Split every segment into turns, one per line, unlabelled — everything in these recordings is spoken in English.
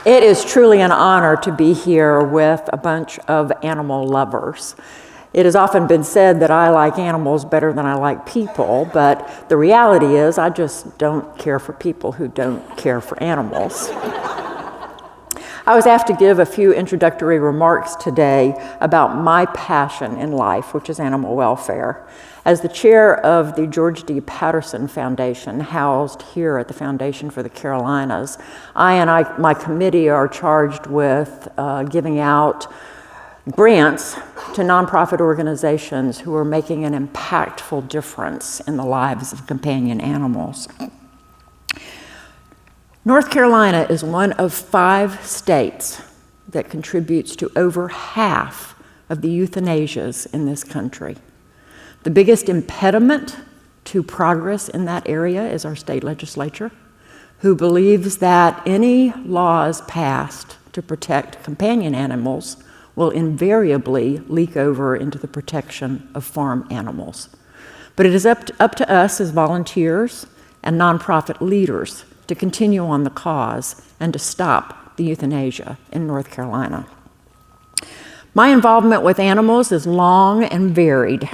It is truly an honor to be here with a bunch of animal lovers. It has often been said that I like animals better than I like people, but the reality is I just don't care for people who don't care for animals. I was asked to give a few introductory remarks today about my passion in life, which is animal welfare. As the chair of the George D. Patterson Foundation, housed here at the Foundation for the Carolinas, my committee are charged with giving out grants to nonprofit organizations who are making an impactful difference in the lives of companion animals. North Carolina is one of 5 states that contributes to over half of the euthanasias in this country. The biggest impediment to progress in that area is our state legislature, who believes that any laws passed to protect companion animals will invariably leak over into the protection of farm animals. But it is up to us as volunteers and nonprofit leaders to continue on the cause and to stop the euthanasia in North Carolina. My involvement with animals is long and varied,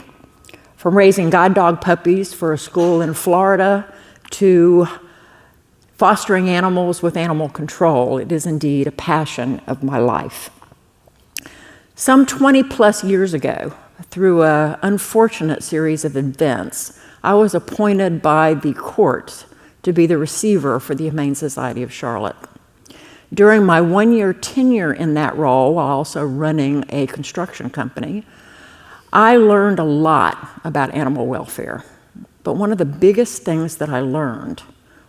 from raising guide dog puppies for a school in Florida to fostering animals with animal control. It is indeed a passion of my life. Some 20 plus years ago, through an unfortunate series of events, I was appointed by the court to be the receiver for the Humane Society of Charlotte. During my 1-year tenure in that role, while also running a construction company, I learned a lot about animal welfare. But one of the biggest things that I learned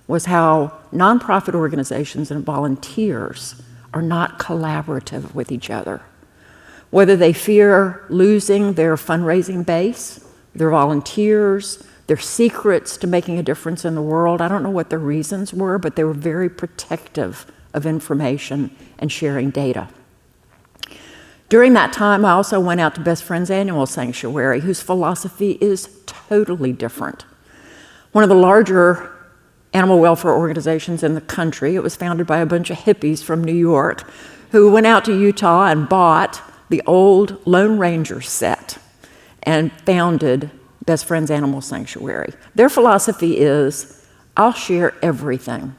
was how nonprofit organizations and volunteers are not collaborative with each other. Whether they fear losing their fundraising base, their volunteers, their secrets to making a difference in the world, I don't know what their reasons were, but they were very protective of information and sharing data. During that time, I also went out to Best Friends Annual Sanctuary, whose philosophy is totally different. One of the larger animal welfare organizations in the country. It was founded by a bunch of hippies from New York who went out to Utah and bought the old Lone Ranger set and founded Best Friends Animal Sanctuary. Their philosophy is, I'll share everything.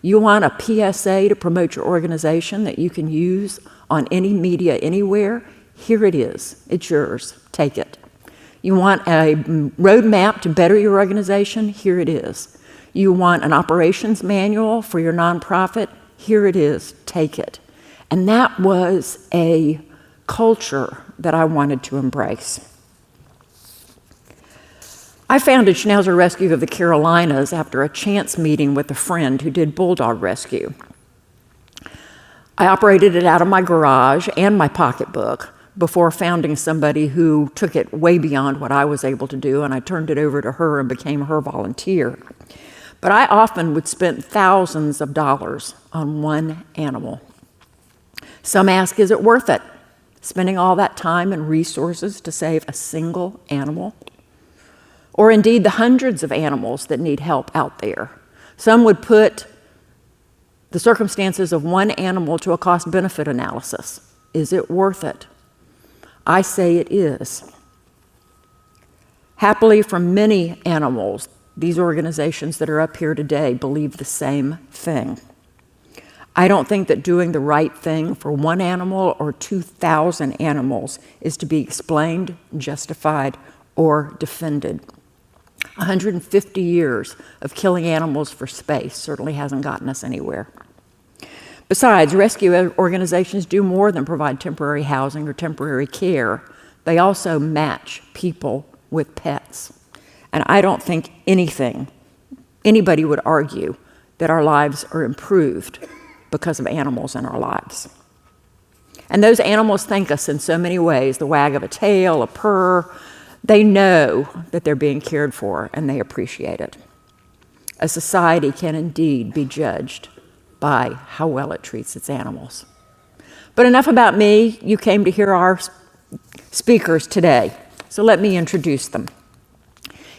You want a PSA to promote your organization that you can use on any media anywhere? Here it is. It's yours. Take it. You want a roadmap to better your organization? Here it is. You want an operations manual for your nonprofit? Here it is. Take it. And that was a culture that I wanted to embrace. I founded Schnauzer Rescue of the Carolinas after a chance meeting with a friend who did bulldog rescue. I operated it out of my garage and my pocketbook before founding somebody who took it way beyond what I was able to do, and I turned it over to her and became her volunteer. But I often would spend thousands of dollars on one animal. Some ask, is it worth it, spending all that time and resources to save a single animal? Or indeed the hundreds of animals that need help out there. Some would put the circumstances of one animal to a cost-benefit analysis. Is it worth it? I say it is. Happily, for many animals, these organizations that are up here today believe the same thing. I don't think that doing the right thing for one animal or 2,000 animals is to be explained, justified, or defended. 150 years of killing animals for space certainly hasn't gotten us anywhere. Besides, rescue organizations do more than provide temporary housing or temporary care. They also match people with pets. And I don't think anybody would argue that our lives are improved because of animals in our lives. And those animals thank us in so many ways, the wag of a tail, a purr. They know that they're being cared for, and they appreciate it. A society can indeed be judged by how well it treats its animals. But enough about me. You came to hear our speakers today, so let me introduce them.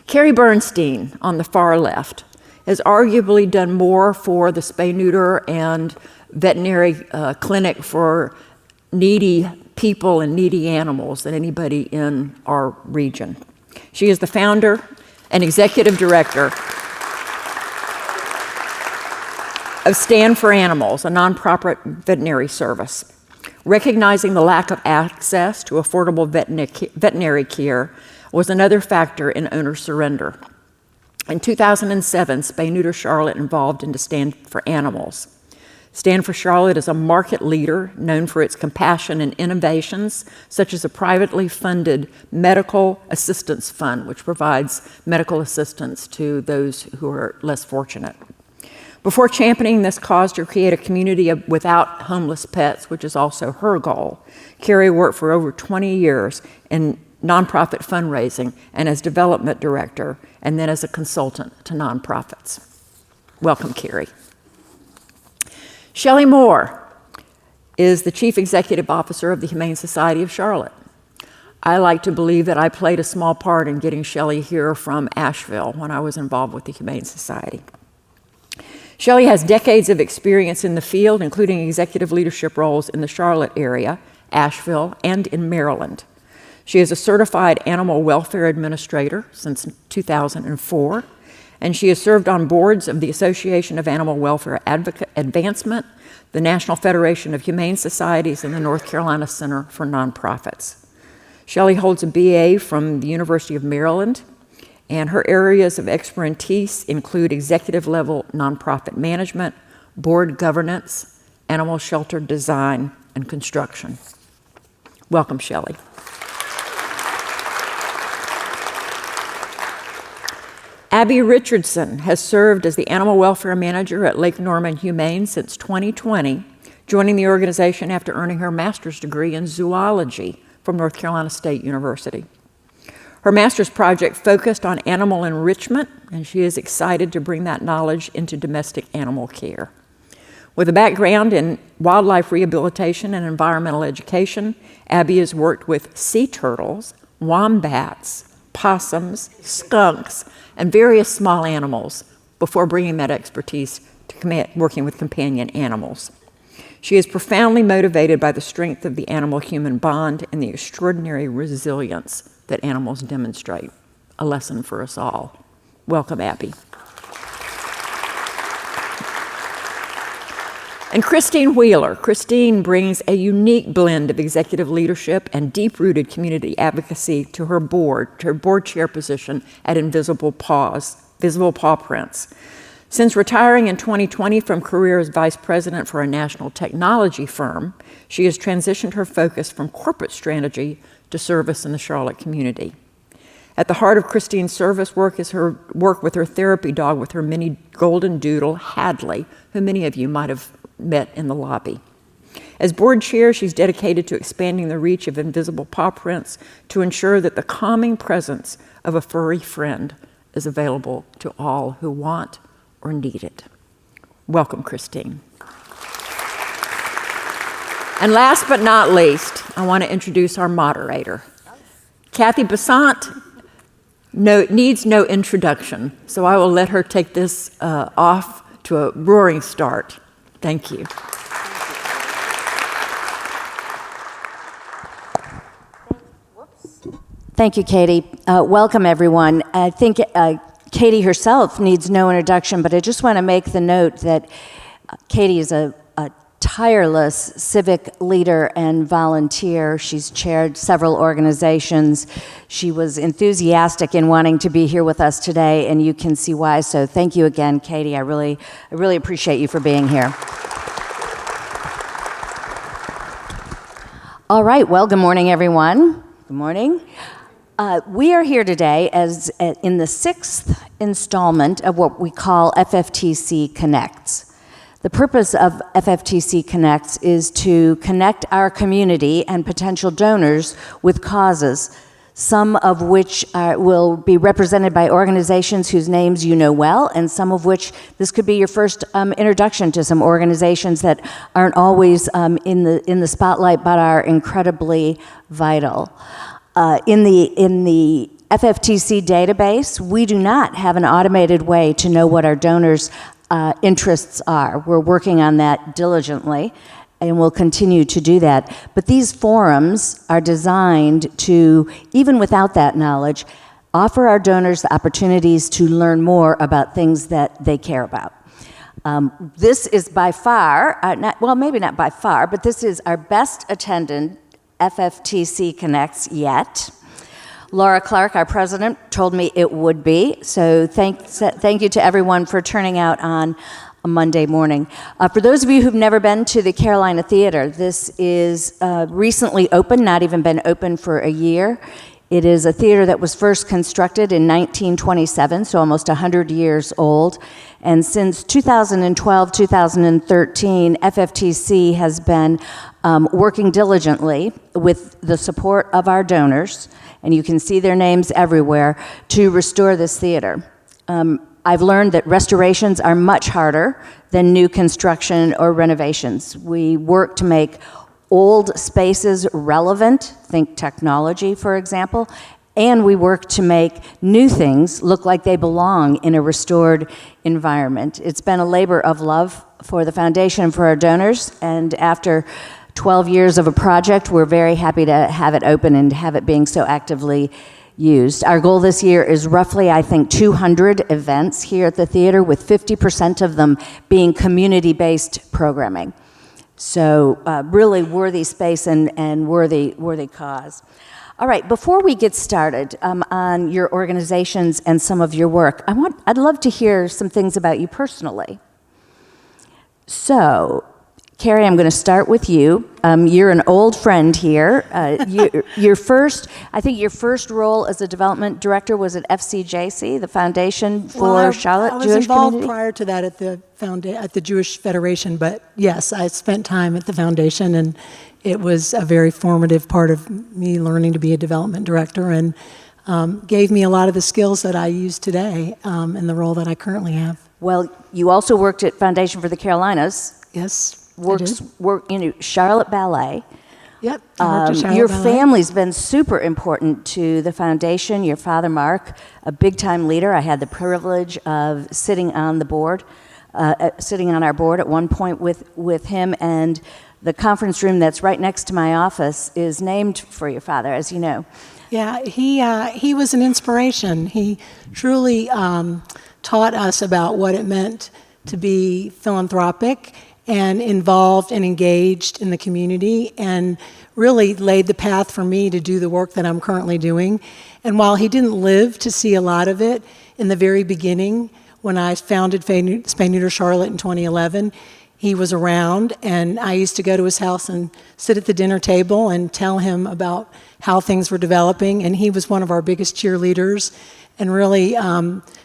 Cary Bernstein, on the far left, has arguably done more for the spay-neuter and veterinary clinic for needy people and needy animals than anybody in our region. She is the founder and executive director of Stand for Animals, a nonprofit veterinary service. Recognizing the lack of access to affordable veterinary care was another factor in owner surrender. In 2007, Spay-Neuter Charlotte evolved into Stand for Animals. Stand for Charlotte is a market leader known for its compassion and innovations, such as a privately funded medical assistance fund, which provides medical assistance to those who are less fortunate. Before championing this cause to create a community without homeless pets, which is also her goal, Cary worked for over 20 years in nonprofit fundraising and as development director, and then as a consultant to nonprofits. Welcome, Cary. Shelly Moore is the Chief Executive Officer of the Humane Society of Charlotte. I like to believe that I played a small part in getting Shelly here from Asheville when I was involved with the Humane Society. Shelly has decades of experience in the field, including executive leadership roles in the Charlotte area, Asheville, and in Maryland. She is a certified animal welfare administrator since 2004, and she has served on boards of the Association of Animal Welfare Advancement, the National Federation of Humane Societies, and the North Carolina Center for Nonprofits. Shelly holds a BA from the University of Maryland, and her areas of expertise include executive-level nonprofit management, board governance, animal shelter design, and construction. Welcome, Shelly. Abby Richardson has served as the animal welfare manager at Lake Norman Humane since 2020, joining the organization after earning her master's degree in zoology from North Carolina State University. Her master's project focused on animal enrichment, and she is excited to bring that knowledge into domestic animal care. With a background in wildlife rehabilitation and environmental education, Abby has worked with sea turtles, wombats, possums, skunks, and various small animals before bringing that expertise to working with companion animals. She is profoundly motivated by the strength of the animal-human bond and the extraordinary resilience that animals demonstrate, a lesson for us all. Welcome, Abby. And Christine Wheeler. Christine brings a unique blend of executive leadership and deep-rooted community advocacy to her board chair position at Invisible Paw Prints. Since retiring in 2020 from career as vice president for a national technology firm, she has transitioned her focus from corporate strategy to service in the Charlotte community. At the heart of Christine's service work is her work with her therapy dog, with her mini golden doodle, Hadley, who many of you might have met in the lobby. As board chair, she's dedicated to expanding the reach of Invisible Paw Prints to ensure that the calming presence of a furry friend is available to all who want or need it. Welcome, Christine. And last but not least, I want to introduce our moderator. Cathy Bessant needs no introduction, so I will let her take this off to a roaring start. Thank you.
Thank you, Katie. Welcome, everyone. I think Katie herself needs no introduction, but I just want to make the note that Katie is a tireless civic leader and volunteer. She's chaired several organizations. She was enthusiastic in wanting to be here with us today, and you can see why. So thank you again, Katie. I really appreciate you for being here. All right, well, good morning, everyone. Good morning. We are here today as in the 6th installment of what we call FFTC Connects. The purpose of FFTC Connects is to connect our community and potential donors with causes some of which will be represented by organizations whose names you know well, and some of which this could be your first introduction to some organizations that aren't always in the spotlight but are incredibly vital. In the FFTC database, we do not have an automated way to know what our donors' interests are. We're working on that diligently, and we'll continue to do that. But these forums are designed to, even without that knowledge, offer our donors the opportunities to learn more about things that they care about. This is by far, maybe not by far, but this is our best attended FFTC Connects yet. Laura Clark, our president, told me it would be, so thank you to everyone for turning out on a Monday morning. For those of you who've never been to the Carolina Theater, this is recently open, not even been open for a year. It is a theater that was first constructed in 1927, so almost 100 years old. And since 2012, 2013, FFTC has been working diligently with the support of our donors, and you can see their names everywhere, to restore this theater. I've learned that restorations are much harder than new construction or renovations. We work to make old spaces relevant, think technology, for example, and we work to make new things look like they belong in a restored environment. It's been a labor of love for the foundation and for our donors, and after 12 years of a project, we're very happy to have it open and have it being so actively used. Our goal this year is roughly, I think, 200 events here at the theater, with 50% of them being community-based programming. So really worthy space and worthy cause. All right, before we get started on your organizations and some of your work, I'd love to hear some things about you personally. So, Cary, I'm going to start with you. You're an old friend here. Your first role as a development director was at FCJC, the Foundation for Charlotte Jewish Community.
I was involved prior to that at the Jewish Federation, but yes, I spent time at the foundation, and it was a very formative part of me learning to be a development director, and gave me a lot of the skills that I use today in the role that I currently have.
Well, you also worked at Foundation for the Carolinas.
Yes.
Charlotte Ballet.
Yep. I worked at Charlotte
your
Ballet.
family's been super important to the foundation. Your father, Mark, a big-time leader. I had the privilege of sitting on the board, sitting on our board at one point with him, and the conference room that's right next to my office is named for your father, as you know.
Yeah, he was an inspiration. He truly taught us about what it meant to be philanthropic and involved and engaged in the community, and really laid the path for me to do the work that I'm currently doing. And while he didn't live to see a lot of it, in the very beginning, when I founded Spay Neuter Charlotte in 2011, he was around, and I used to go to his house and sit at the dinner table and tell him about how things were developing, and he was one of our biggest cheerleaders, and really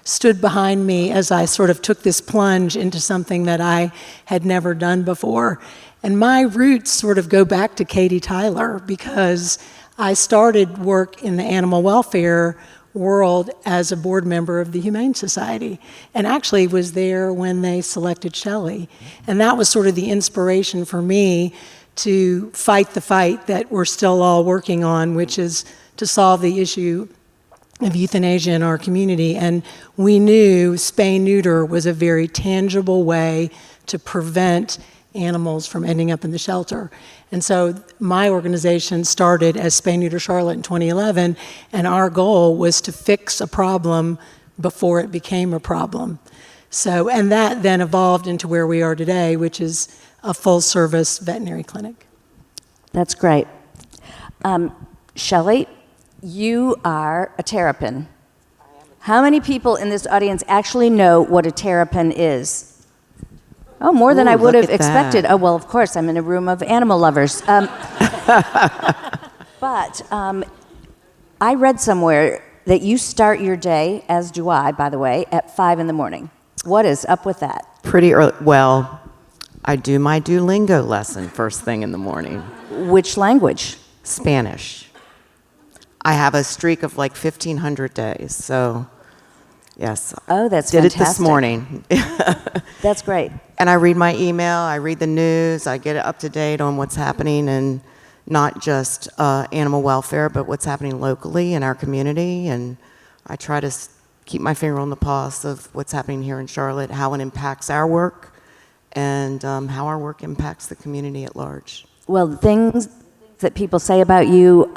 stood behind me as I sort of took this plunge into something that I had never done before. And my roots sort of go back to Katie Tyler, because I started work in the animal welfare world as a board member of the Humane Society, and actually was there when they selected Shelly. And that was sort of the inspiration for me to fight the fight that we're still all working on, which is to solve the issue of euthanasia in our community. And we knew spay-neuter was a very tangible way to prevent animals from ending up in the shelter. And so my organization started as Spay Neuter Charlotte in 2011, and our goal was to fix a problem before it became a problem. So, and that then evolved into where we are today, which is a full-service veterinary clinic.
That's great. Shelly, you are a terrapin. How many people in this audience actually know what a terrapin is? Oh, more than I would have expected. Oh, well, of course, I'm in a room of animal lovers. But I read somewhere that you start your day, as do I, by the way, at 5 in the morning. What is up with that?
Pretty early. Well, I do my Duolingo lesson first thing in the morning.
Which language?
Spanish. I have a streak of like 1,500 days. So, yes.
Oh, that's
Did
fantastic.
it this morning.
That's great.
And I read my email, I read the news, I get up to date on what's happening, and not just animal welfare, but what's happening locally in our community. And I try to keep my finger on the pulse of what's happening here in Charlotte, how it impacts our work, and how our work impacts the community at large.
Well, things that people say about you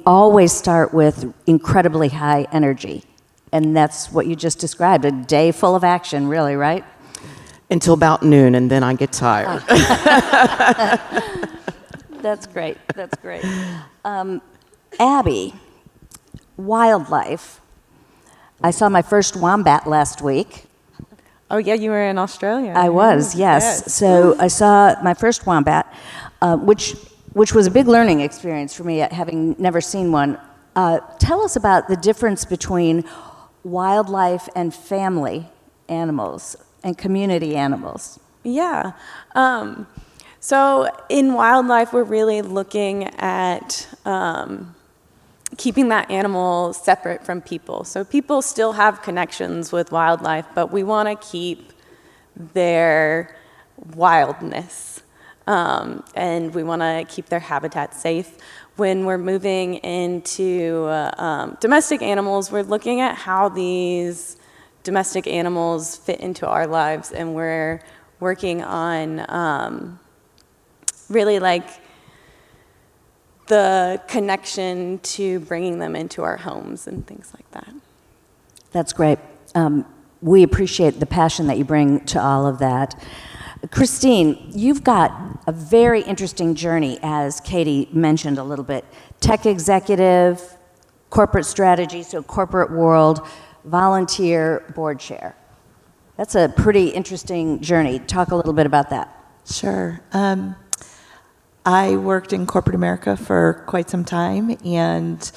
always start with incredibly high energy. And that's what you just described, a day full of action, really, right?
Until about noon, and then I get tired.
That's great. That's great. Abby, wildlife. I saw my first wombat last week.
Oh, yeah, you were in Australia.
I was, yes. So I saw my first wombat, which was a big learning experience for me, having never seen one. Tell us about the difference between wildlife and family animals and community animals.
Yeah. So in wildlife, we're really looking at keeping that animal separate from people. So people still have connections with wildlife, but we want to keep their wildness. And we want to keep their habitat safe. When we're moving into domestic animals, we're looking at how these domestic animals fit into our lives, and we're working on really like the connection to bringing them into our homes and things like that.
That's great. We appreciate the passion that you bring to all of that. Christine, you've got a very interesting journey, as Katie mentioned a little bit. Tech executive, corporate strategy, so corporate world, volunteer, board chair. That's a pretty interesting journey. Talk a little bit about that.
Sure. I worked in corporate America for quite some time, and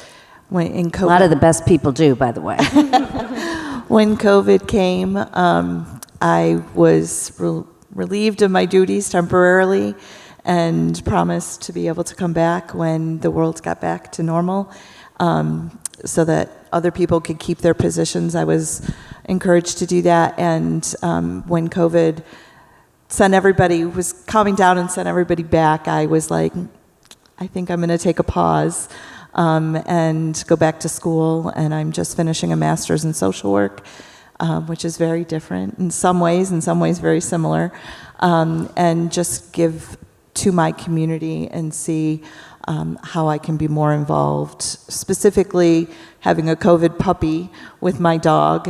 when in COVID,
A lot of the best people do, by the way.
when COVID came, I was relieved of my duties temporarily and promised to be able to come back when the world got back to normal, so that other people could keep their positions. I was encouraged to do that, and when COVID was calming down and sent everybody back, I was like, I think I'm going to take a pause and go back to school, and I'm just finishing a master's in social work, which is very different in some ways very similar, and just give to my community and see how I can be more involved, specifically having a COVID puppy with my dog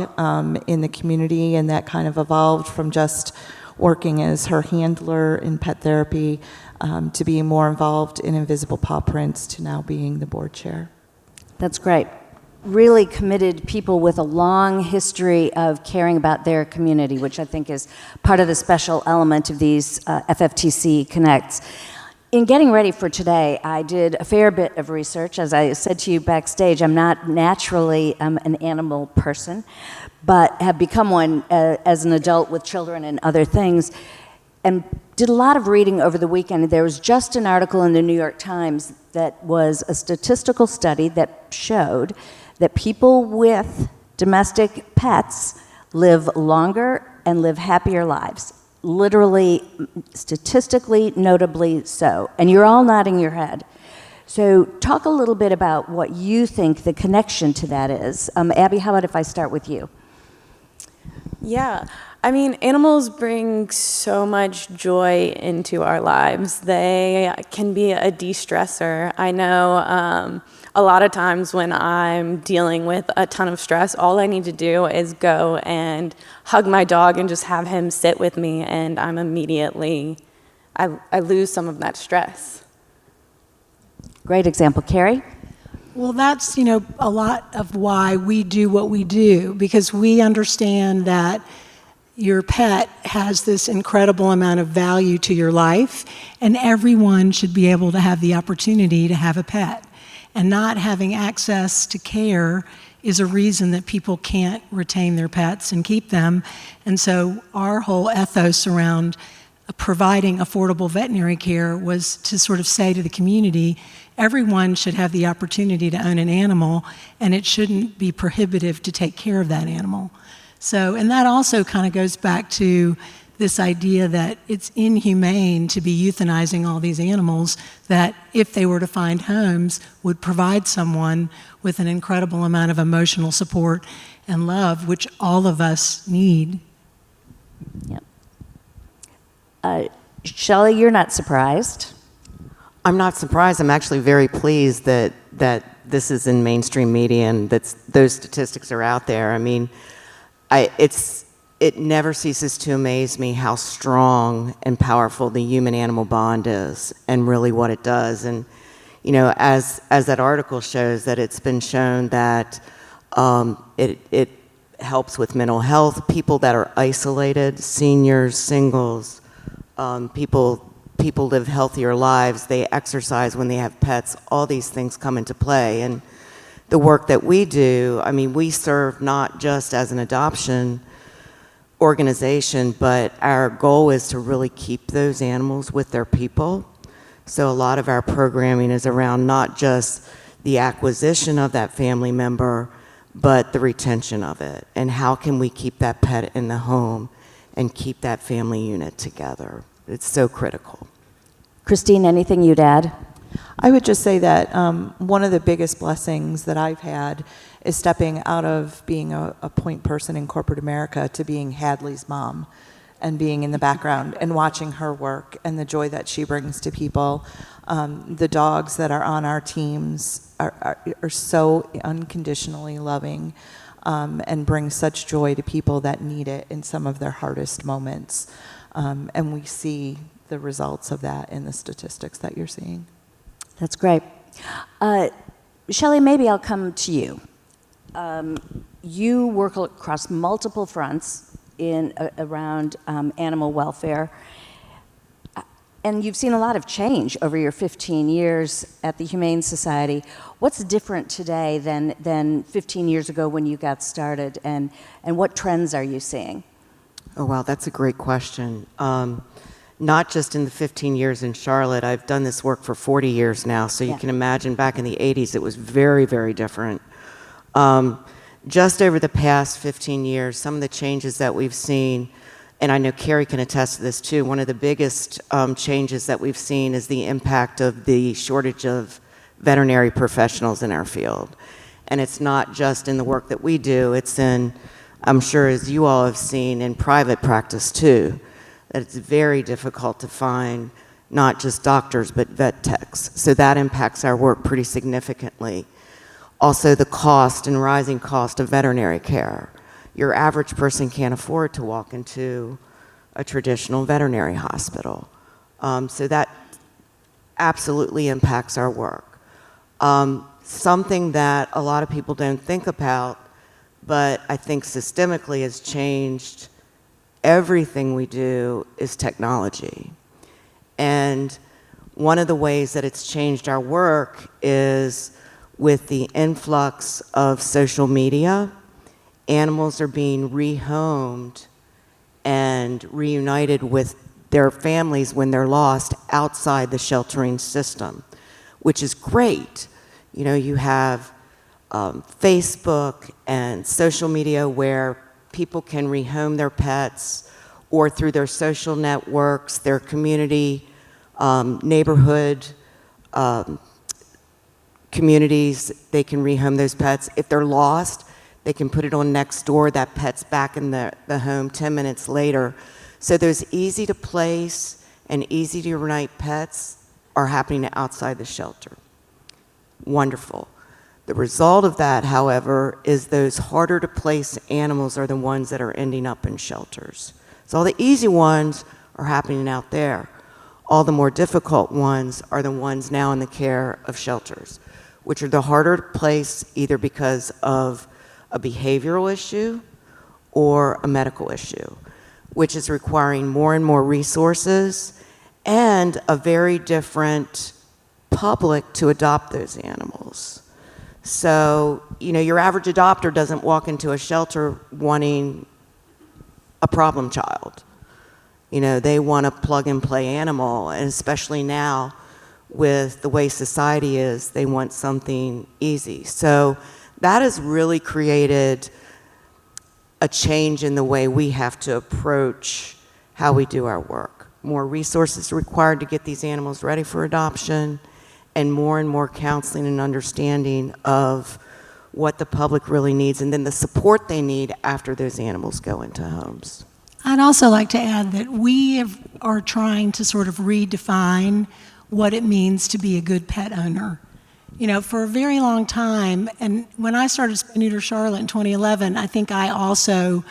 in the community, and that kind of evolved from just working as her handler in pet therapy to being more involved in invisible paw prints to now being the board chair.
That's great. Really committed people with a long history of caring about their community, which I think is part of the special element of these FFTC Connects. In getting ready for today, I did a fair bit of research. As I said to you backstage, I'm not naturally an animal person, but have become one as an adult with children and other things, and did a lot of reading over the weekend. There was just an article in the New York Times that was a statistical study that showed that people with domestic pets live longer and live happier lives. Literally, statistically, notably so. And you're all nodding your head. So talk a little bit about what you think the connection to that is. Abby, how about if I start with you?
Yeah, I mean, animals bring so much joy into our lives. They can be a de-stressor. I know a lot of times when I'm dealing with a ton of stress, all I need to do is go and hug my dog and just have him sit with me, and I'm immediately, I lose some of that stress.
Great example. Cary?
Well, that's, a lot of why we do what we do, because we understand that your pet has this incredible amount of value to your life, and everyone should be able to have the opportunity to have a pet. And not having access to care is a reason that people can't retain their pets and keep them. And so our whole ethos around providing affordable veterinary care was to sort of say to the community, everyone should have the opportunity to own an animal, and it shouldn't be prohibitive to take care of that animal. So, and that also kind of goes back to this idea that it's inhumane to be euthanizing all these animals that, if they were to find homes, would provide someone with an incredible amount of emotional support and love, which all of us need.
Yep. Shelly, you're not surprised.
I'm not surprised. I'm actually very pleased that this is in mainstream media and that those statistics are out there. I mean, it never ceases to amaze me how strong and powerful the human-animal bond is, and really what it does. And you know, as that article shows, that it's been shown that it helps with mental health, people that are isolated, seniors, singles, people live healthier lives, they exercise when they have pets, all these things come into play. And the work that we do, I mean, we serve not just as an adoption organization, but our goal is to really keep those animals with their people. So a lot of our programming is around not just the acquisition of that family member, but the retention of it. And how can we keep that pet in the home and keep that family unit together? It's so critical.
Christine, anything you'd add?
I would just say that one of the biggest blessings that I've had is stepping out of being a point person in corporate America to being Hadley's mom and being in the background and watching her work and the joy that she brings to people. The dogs that are on our teams are so unconditionally loving and bring such joy to people that need it in some of their hardest moments. And we see the results of that in the statistics that you're seeing.
That's great. Shelly, maybe I'll come to you. You work across multiple fronts around animal welfare, and you've seen a lot of change over your 15 years at the Humane Society. What's different today than 15 years ago when you got started, and what trends are you seeing?
Oh, wow, that's a great question. Not just in the 15 years in Charlotte, I've done this work for 40 years now, so you can imagine back in the 80s it was very, very different. Just over the past 15 years, some of the changes that we've seen, and I know Cary can attest to this too, one of the biggest changes that we've seen is the impact of the shortage of veterinary professionals in our field. And it's not just in the work that we do, it's in, I'm sure as you all have seen, in private practice too, that it's very difficult to find not just doctors but vet techs. So that impacts our work pretty significantly. Also, the cost and rising cost of veterinary care. Your average person can't afford to walk into a traditional veterinary hospital. So that absolutely impacts our work. Something that a lot of people don't think about, but I think systemically has changed everything we do, is technology. And one of the ways that it's changed our work is with the influx of social media. Animals are being rehomed and reunited with their families when they're lost outside the sheltering system, which is great. You know, you have Facebook and social media where people can rehome their pets, or through their social networks, their community, neighborhood communities, they can rehome those pets. If they're lost, they can put it on Nextdoor, that pet's back in the home 10 minutes later. So those easy to place and easy to reunite pets are happening outside the shelter. Wonderful. The result of that, however, is those harder to place animals are the ones that are ending up in shelters. So all the easy ones are happening out there. All the more difficult ones are the ones now in the care of shelters, which are the harder to place either because of a behavioral issue or a medical issue, which is requiring more and more resources and a very different public to adopt those animals. So, you know, your average adopter doesn't walk into a shelter wanting a problem child. You know, they want a plug-and-play animal, and especially now with the way society is, they want something easy. So that has really created a change in the way we have to approach how we do our work. More resources required to get these animals ready for adoption, and more counseling and understanding of what the public really needs, and then the support they need after those animals go into homes.
I'd also like to add that are trying to sort of redefine what it means to be a good pet owner. You know, for a very long time, and when I started Spay Neuter Charlotte in 2011, I think I also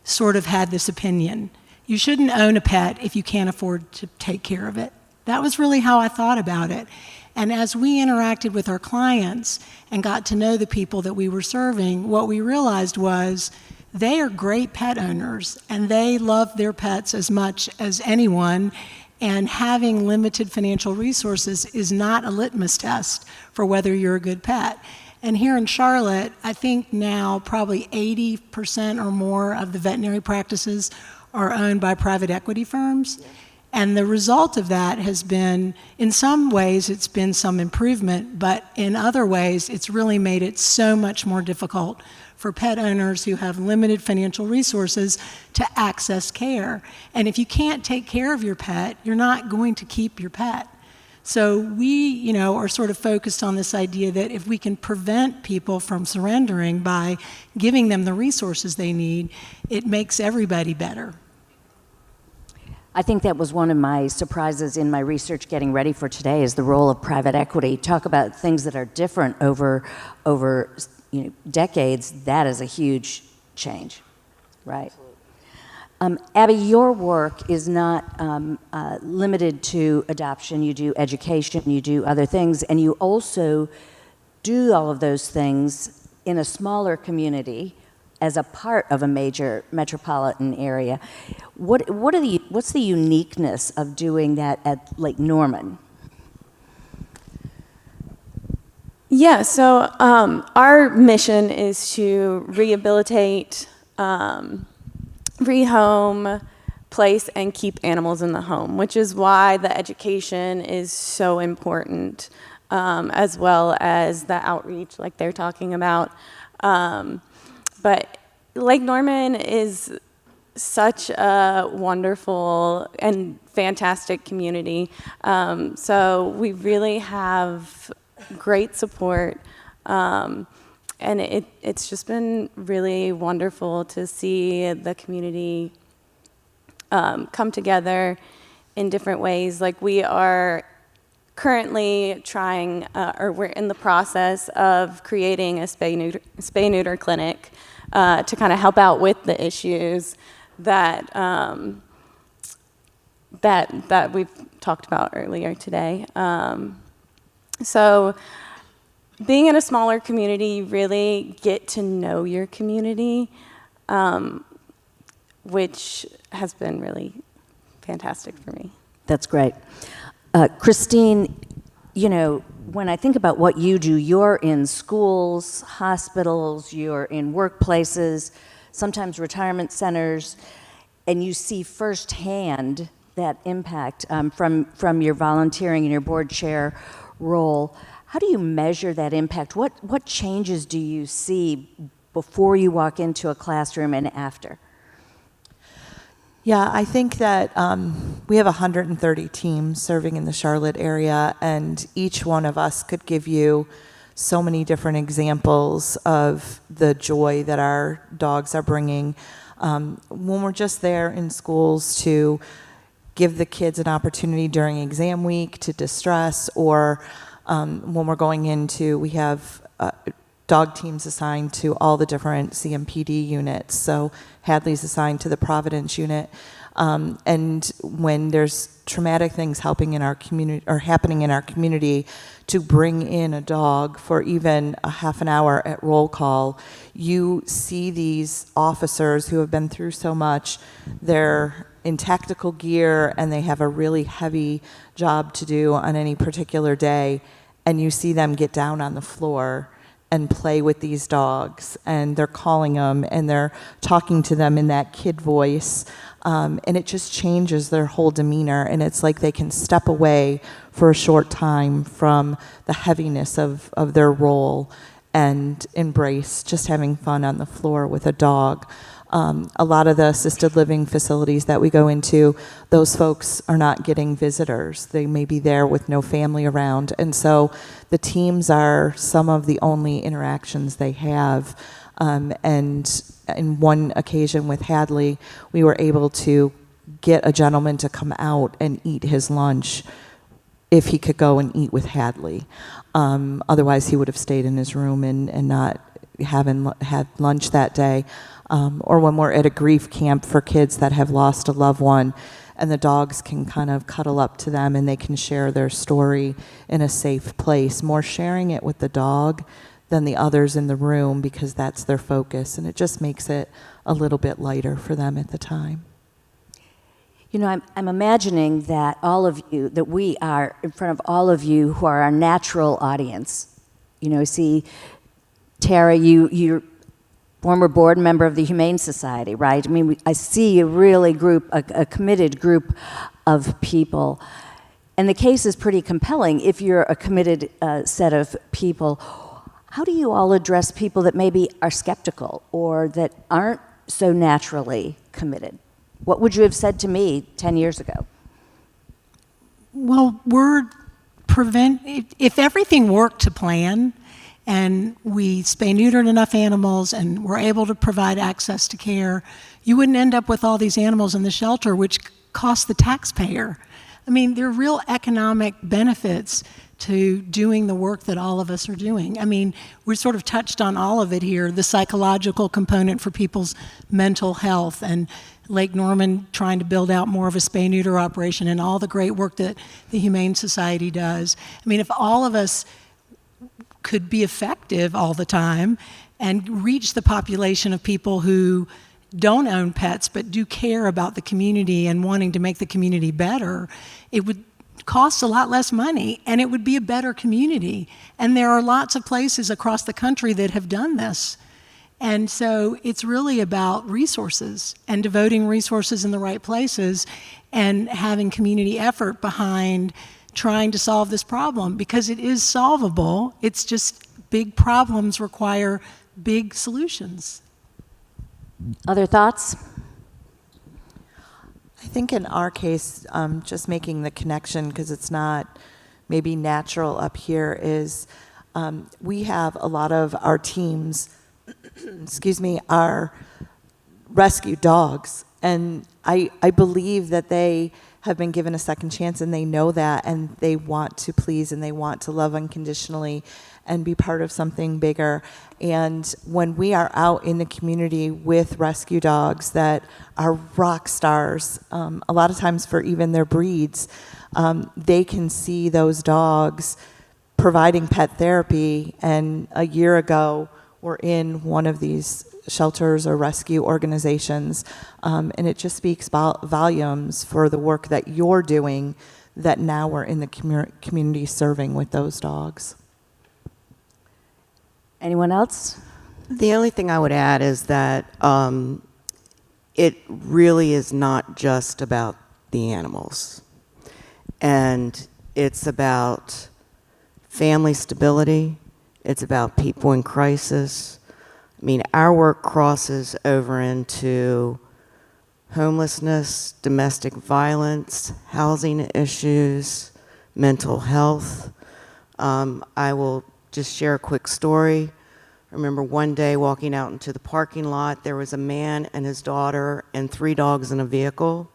sort of had this opinion. You shouldn't own a pet if you can't afford to take care of it. That was really how I thought about it. And as we interacted with our clients and got to know the people that we were serving, what we realized was they are great pet owners, and they love their pets as much as anyone, and having limited financial resources is not a litmus test for whether you're a good pet. And here in Charlotte, I think now probably 80% or more of the veterinary practices are owned by private equity firms. Yeah. And the result of that has been, in some ways, it's been some improvement, but in other ways, it's really made it so much more difficult for pet owners who have limited financial resources to access care. And if you can't take care of your pet, you're not going to keep your pet. So we, are sort of focused on this idea that if we can prevent people from surrendering by giving them the resources they need, it makes everybody better.
I think that was one of my surprises in my research getting ready for today, is the role of private equity. Talk about things that are different over decades. That is a huge change, right? Abby, your work is not limited to adoption. You do education, you do other things, and you also do all of those things in a smaller community as a part of a major metropolitan area. What's the uniqueness of doing that at Lake Norman?
Yeah, so our mission is to rehabilitate, rehome, place, and keep animals in the home, which is why the education is so important, as well as the outreach like they're talking about. But Lake Norman is such a wonderful and fantastic community. So we really have great support. And it's just been really wonderful to see the community come together in different ways. Like, we are currently trying, or we're in the process of creating a spay-neuter clinic to kind of help out with the issues that that we've talked about earlier today. So being in a smaller community, you really get to know your community, which has been really fantastic for me.
That's great. Christine, when I think about what you do, you're in schools, hospitals, you're in workplaces, sometimes retirement centers, and you see firsthand that impact from your volunteering and your board chair role. How do you measure that impact? What changes do you see before you walk into a classroom and after?
Yeah, I think that we have 130 teams serving in the Charlotte area, and each one of us could give you so many different examples of the joy that our dogs are bringing. When we're just there in schools to give the kids an opportunity during exam week to distress, or when we're going into, we have dog teams assigned to all the different CMPD units. So Hadley's assigned to the Providence unit. And when there's traumatic things happening in our community, to bring in a dog for even a half an hour at roll call, you see these officers who have been through so much. They're in tactical gear and they have a really heavy job to do on any particular day, and you see them get down on the floor and play with these dogs, and they're calling them and they're talking to them in that kid voice, and it just changes their whole demeanor, and it's like they can step away for a short time from the heaviness of their role and embrace just having fun on the floor with a dog. A lot of the assisted living facilities that we go into, those folks are not getting visitors. They may be there with no family around. And so the teams are some of the only interactions they have. And in one occasion with Hadley, we were able to get a gentleman to come out and eat his lunch if he could go and eat with Hadley. Otherwise, he would have stayed in his room and not had lunch that day. Or when we're at a grief camp for kids that have lost a loved one, and the dogs can kind of cuddle up to them and they can share their story in a safe place. More sharing it with the dog than the others in the room, because that's their focus, and it just makes it a little bit lighter for them at the time.
You know, I'm imagining that all of you, that we are in front of all of you who are our natural audience. You know, see, Tara, you're former board member of the Humane Society, right? I mean, I see a really a committed group of people. And the case is pretty compelling if you're a committed set of people. How do you all address people that maybe are skeptical or that aren't so naturally committed? What would you have said to me 10 years ago?
Well, if everything worked to plan, and we spay-neutered enough animals and were able to provide access to care, you wouldn't end up with all these animals in the shelter, which cost the taxpayer. I mean, there are real economic benefits to doing the work that all of us are doing. I mean, we sort of touched on all of it here, the psychological component for people's mental health, and Lake Norman trying to build out more of a spay-neuter operation, and all the great work that the Humane Society does. I mean, if all of us could be effective all the time and reach the population of people who don't own pets but do care about the community and wanting to make the community better, it would cost a lot less money and it would be a better community. And there are lots of places across the country that have done this. And so it's really about resources and devoting resources in the right places and having community effort behind trying to solve this problem, because it is solvable. It's just big problems require big solutions.
Other thoughts?
I think in our case, just making the connection, because it's not maybe natural up here, is we have a lot of our teams, are rescue dogs. And I believe that they have been given a second chance, and they know that, and they want to please, and they want to love unconditionally and be part of something bigger. And when we are out in the community with rescue dogs that are rock stars, a lot of times for even their breeds, they can see those dogs providing pet therapy. And a year ago, we're in one of these shelters or rescue organizations, and it just speaks volumes for the work that you're doing, that now we're in the community serving with those dogs.
Anyone else?
The only thing I would add is that it really is not just about the animals. And it's about family stability. It's about people in crisis. I mean, our work crosses over into homelessness, domestic violence, housing issues, mental health. I will just share a quick story. I remember one day walking out into the parking lot, there was a man and his daughter and 3 dogs in a vehicle.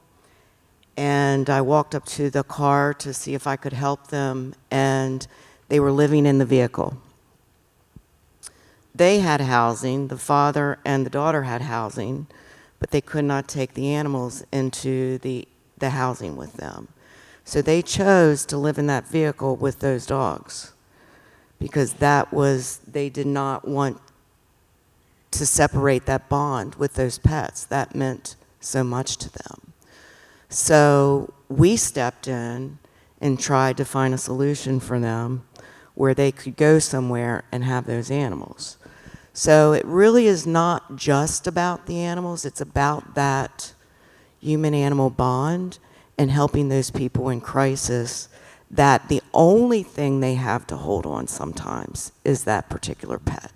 And I walked up to the car to see if I could help them, and they were living in the vehicle. They had housing, the father and the daughter had housing, but they could not take the animals into the housing with them. So they chose to live in that vehicle with those dogs, because they did not want to separate that bond with those pets. That meant so much to them. So we stepped in and tried to find a solution for them where they could go somewhere and have those animals. So it really is not just about the animals, it's about that human-animal bond and helping those people in crisis that the only thing they have to hold on sometimes is that particular pet.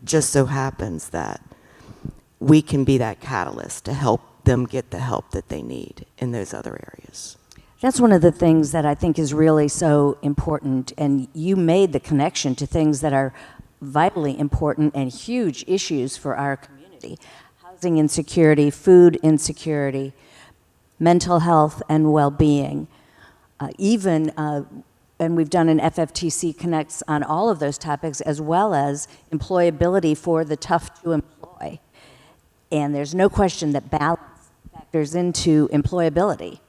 Just so happens that we can be that catalyst to help them get the help that they need in those other areas.
That's one of the things that I think is really so important, and you made the connection to things that are vitally important and huge issues for our community. Housing insecurity, food insecurity, mental health and well-being. And we've done an FFTC Connects on all of those topics, as well as employability for the tough to employ. And there's no question that balance factors into employability,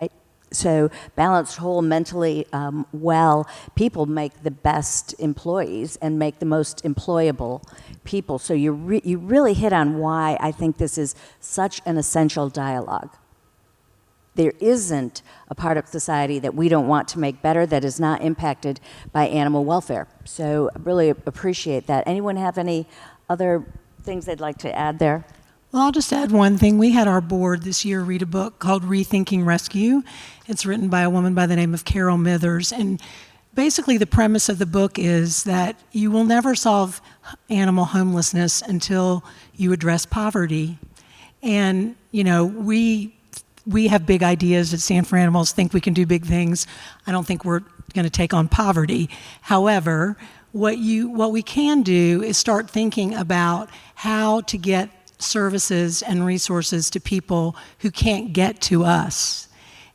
right? So balanced, whole, mentally well people make the best employees and make the most employable people. So you really hit on why I think this is such an essential dialogue. There isn't a part of society that we don't want to make better that is not impacted by animal welfare. So I really appreciate that. Anyone have any other things they'd like to add there?
Well, I'll just add one thing. We had our board this year read a book called Rethinking Rescue. It's written by a woman by the name of Carol Mithers. And basically the premise of the book is that you will never solve animal homelessness until you address poverty. And, you know, we have big ideas at Stand for Animals, think we can do big things. I don't think we're going to take on poverty. However, what we can do is start thinking about how to get services and resources to people who can't get to us,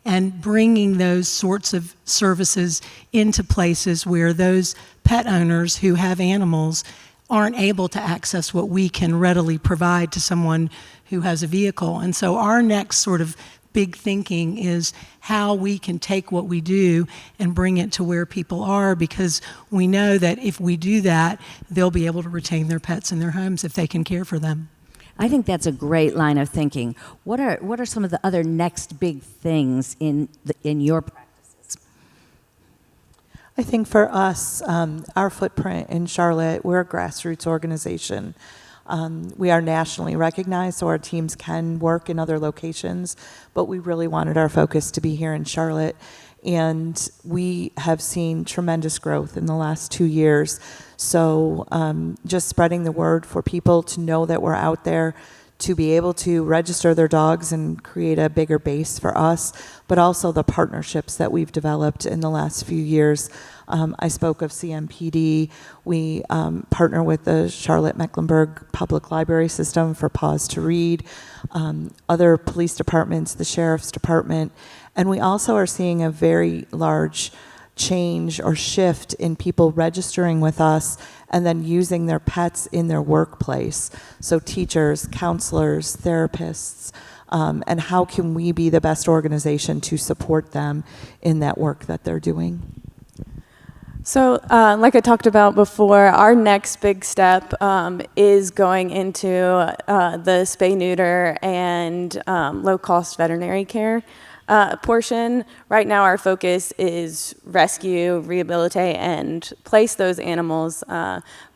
and bringing those sorts of services into places where those pet owners who have animals aren't able to access what we can readily provide to someone who has a vehicle. And so our next sort of big thinking is how we can take what we do and bring it to where people are, because we know that if we do that, they'll be able to retain their pets in their homes if they can care for them.
I think that's a great line of thinking. What are some of the other next big things in your practices?
I think for us, our footprint in Charlotte, we're a grassroots organization. We are nationally recognized, so our teams can work in other locations, but we really wanted our focus to be here in Charlotte. And we have seen tremendous growth in the last 2 years. So just spreading the word for people to know that we're out there, to be able to register their dogs and create a bigger base for us, but also the partnerships that we've developed in the last few years. I spoke of CMPD. We partner with the Charlotte-Mecklenburg Public Library System for Pause to Read, other police departments, the Sheriff's Department, and we also are seeing a very large change or shift in people registering with us and then using their pets in their workplace. So teachers, counselors, therapists, and how can we be the best organization to support them in that work that they're doing?
So, like I talked about before, our next big step is going into the spay, neuter, and low-cost veterinary care portion. Right now, our focus is rescue, rehabilitate, and place those animals.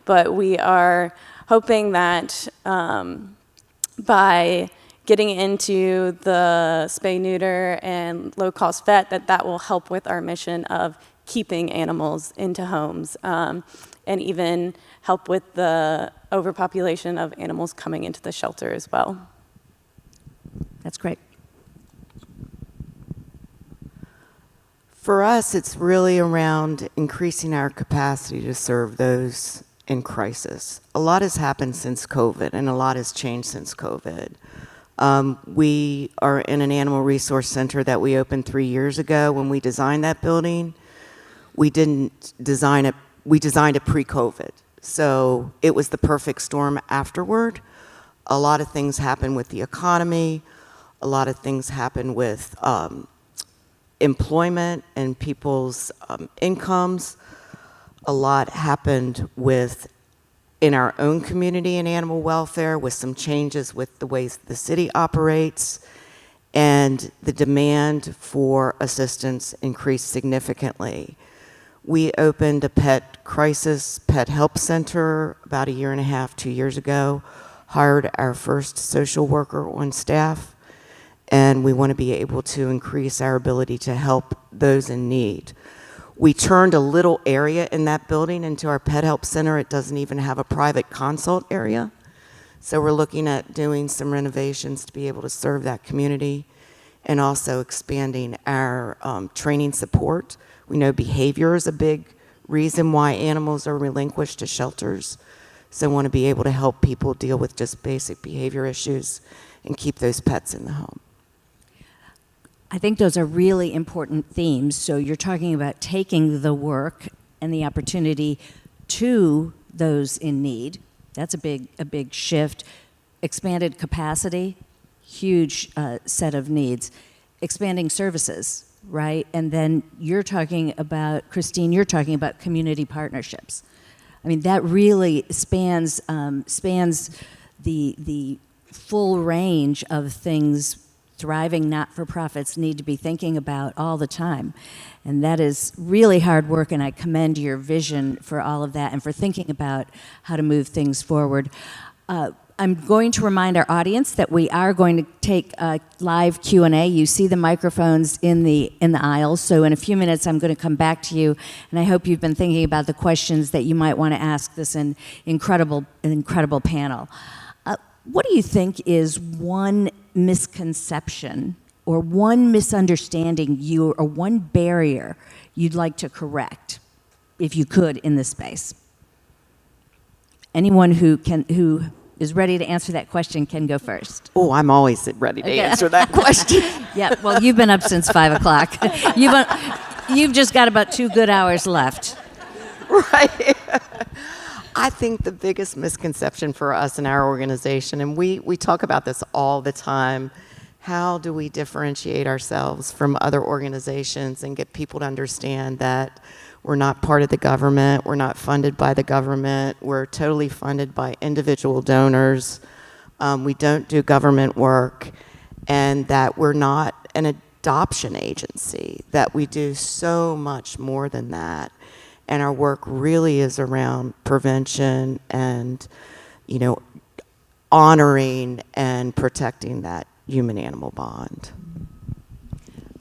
But we are hoping that by getting into the spay, neuter, and low-cost vet, that will help with our mission of keeping animals into homes, and even help with the overpopulation of animals coming into the shelter as well.
That's great.
For us, it's really around increasing our capacity to serve those in crisis. A lot has happened since COVID, and a lot has changed since COVID. We are in an animal resource center that we opened 3 years ago. When we designed that building, we didn't design it, we designed it pre-COVID. So it was the perfect storm afterward. A lot of things happened with the economy. A lot of things happened with employment and people's incomes. A lot happened in our own community in animal welfare, with some changes with the ways the city operates, and the demand for assistance increased significantly. We opened a pet crisis, pet help center about 1.5 years, 2 years ago, hired our first social worker on staff, and we want to be able to increase our ability to help those in need. We turned a little area in that building into our pet help center. It doesn't even have a private consult area. So we're looking at doing some renovations to be able to serve that community, and also expanding our training support. We know behavior is a big reason why animals are relinquished to shelters. So we want to be able to help people deal with just basic behavior issues and keep those pets in the home.
I think those are really important themes. So you're talking about taking the work and the opportunity to those in need. That's a big shift. Expanded capacity, huge set of needs. Expanding services, right? And then you're talking about, Christine, you're talking about community partnerships. I mean, that really spans the full range of things thriving not-for-profits need to be thinking about all the time. And that is really hard work, and I commend your vision for all of that and for thinking about how to move things forward. I'm going to remind our audience that we are going to take a live Q&A. You see the microphones in the aisles, so in a few minutes I'm going to come back to you, and I hope you've been thinking about the questions that you might want to ask this incredible panel. What do you think is one misconception or one misunderstanding or one barrier you'd like to correct, if you could, in this space? Anyone who is ready to answer that question can go first.
Oh, I'm always ready to answer that question.
Yeah, well, you've been up since 5 o'clock. You've just got about 2 good hours left.
Right. I think the biggest misconception for us in our organization, and we talk about this all the time, how do we differentiate ourselves from other organizations and get people to understand that we're not part of the government, we're not funded by the government, we're totally funded by individual donors, we don't do government work, and that we're not an adoption agency, that we do so much more than that. And our work really is around prevention and, honoring and protecting that human-animal bond.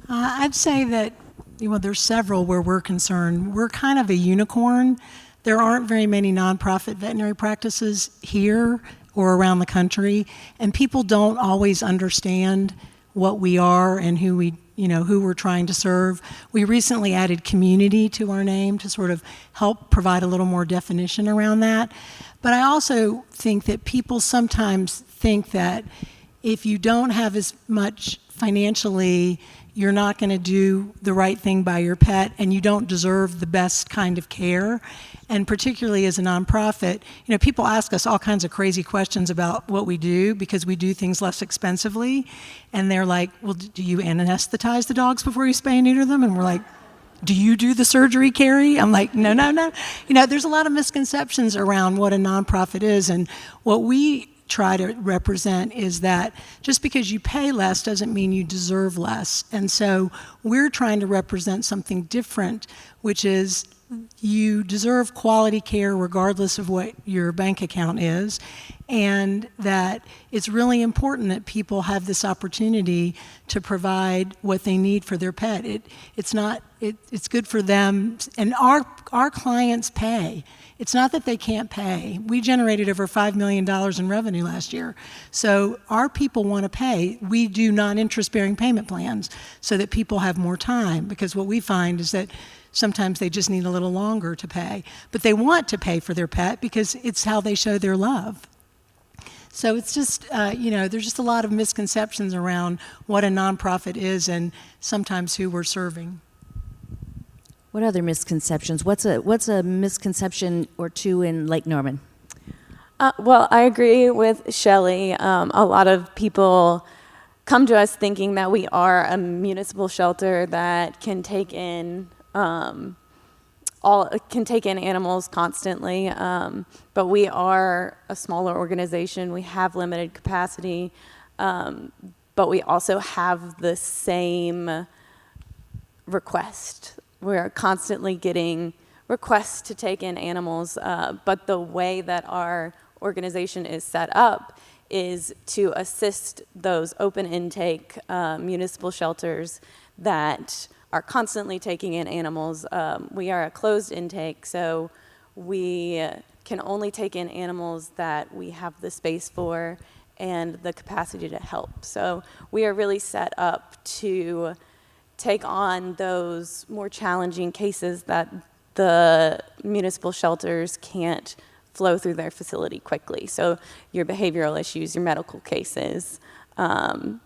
I'd say that, there's several where we're concerned. We're kind of a unicorn. There aren't very many nonprofit veterinary practices here or around the country, and people don't always understand what we are and who we're trying to serve. We recently added community to our name to sort of help provide a little more definition around that. But I also think that people sometimes think that if you don't have as much financially, you're not going to do the right thing by your pet, and you don't deserve the best kind of care. And particularly as a nonprofit, people ask us all kinds of crazy questions about what we do because we do things less expensively. And they're like, well, do you anesthetize the dogs before you spay and neuter them? And we're like, do you do the surgery, Cary? I'm like, no. There's a lot of misconceptions around what a nonprofit is. And what we try to represent is that just because you pay less doesn't mean you deserve less. And so we're trying to represent something different, which is you deserve quality care regardless of what your bank account is, and that it's really important that people have this opportunity to provide what they need for their pet. It's good for them, and our clients pay. It's not that they can't pay. We generated over $5 million in revenue last year. So our people want to pay. We do non-interest-bearing payment plans so that people have more time, because what we find is that sometimes they just need a little longer to pay. But they want to pay for their pet because it's how they show their love. So it's just, there's just a lot of misconceptions around what a nonprofit is and sometimes who we're serving.
What other misconceptions? What's a misconception or two in Lake Norman?
Well, I agree with Shelly. A lot of people come to us thinking that we are a municipal shelter that can take in animals constantly, but we are a smaller organization. We have limited capacity, but we also have the same request we're constantly getting requests to take in animals, but the way that our organization is set up is to assist those open intake municipal shelters that are constantly taking in animals. We are a closed intake, so we can only take in animals that we have the space for and the capacity to help. So we are really set up to take on those more challenging cases that the municipal shelters can't flow through their facility quickly. So your behavioral issues, your medical cases, and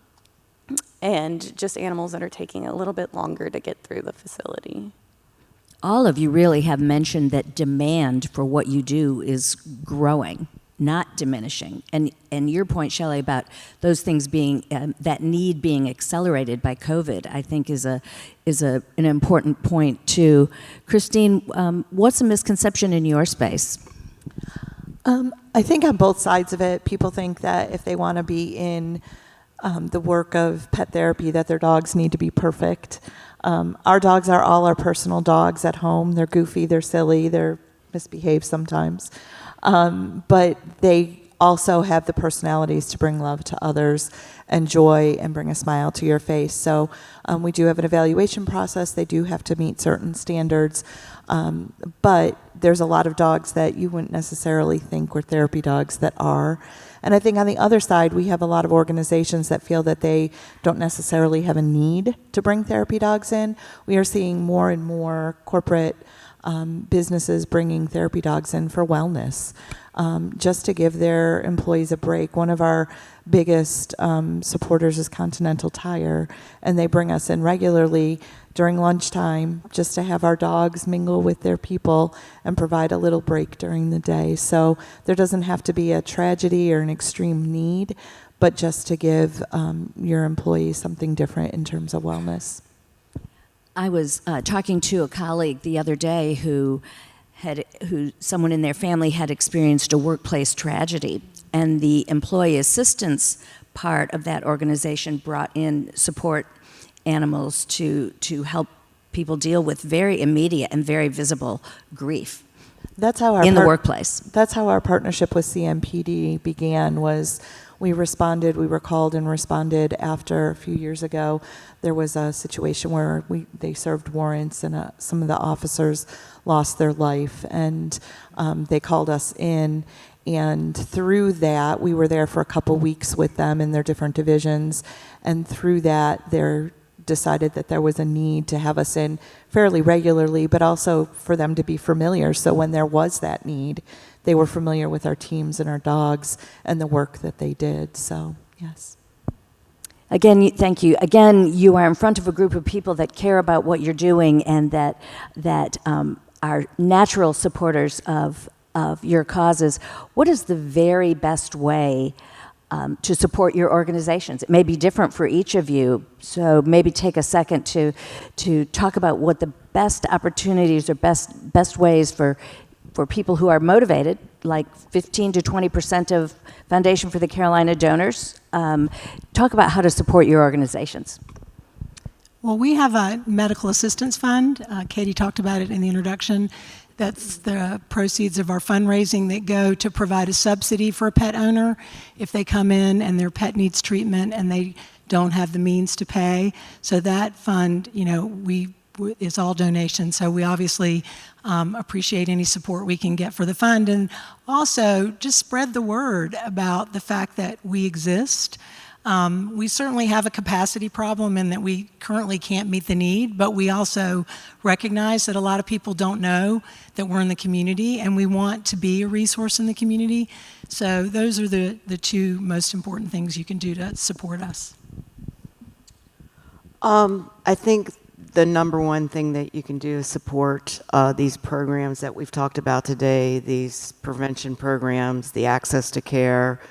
just animals that are taking a little bit longer to get through the facility.
All of you really have mentioned that demand for what you do is growing, not diminishing. And your point, Shelly, about those things being, that need being accelerated by COVID, I think is an important point too. Christine, what's a misconception in your space?
I think on both sides of it, people think that if they want to be in the work of pet therapy, that their dogs need to be perfect. Our dogs are all our personal dogs at home. They're goofy, they're silly, they're misbehaved sometimes. But they also have the personalities to bring love to others and joy and bring a smile to your face. So we do have an evaluation process. They do have to meet certain standards. But there's a lot of dogs that you wouldn't necessarily think were therapy dogs that are. And I think on the other side, we have a lot of organizations that feel that they don't necessarily have a need to bring therapy dogs in. We are seeing more and more corporate businesses bringing therapy dogs in for wellness, just to give their employees a break. One of our biggest supporters is Continental Tire, and they bring us in regularly during lunchtime just to have our dogs mingle with their people and provide a little break during the day. So there doesn't have to be a tragedy or an extreme need, but just to give your employees something different in terms of wellness.
I was talking to a colleague the other day who someone in their family had experienced a workplace tragedy, and the employee assistance part of that organization brought in support animals to help people deal with very immediate and very visible grief.
That's how our
in the workplace.
That's how our partnership with CMPD began. Was we were called and responded after a few years ago. There was a situation where they served warrants and some of the officers lost their life, and they called us in. And through that, we were there for a couple weeks with them in their different divisions. And through that, they decided that there was a need to have us in fairly regularly, but also for them to be familiar. So when there was that need, they were familiar with our teams and our dogs and the work that they did. So, yes.
Again, thank you. Again, you are in front of a group of people that care about what you're doing and that are natural supporters of your causes. What is the very best way to support your organizations? It may be different for each of you, so maybe take a second to talk about what the best opportunities or best ways for people who are motivated, like 15 to 20% of Foundation for the Carolina donors. Talk about how to support your organizations.
Well, we have a medical assistance fund. Katie talked about it in the introduction. That's the proceeds of our fundraising that go to provide a subsidy for a pet owner if they come in and their pet needs treatment and they don't have the means to pay. So that fund, it's all donations. So we obviously appreciate any support we can get for the fund. And also just spread the word about the fact that we exist. We certainly have a capacity problem in that we currently can't meet the need, but we also recognize that a lot of people don't know that we're in the community and we want to be a resource in the community. So those are the two most important things you can do to support us.
I think the number one thing that you can do is support these programs that we've talked about today, these prevention programs, the access to care,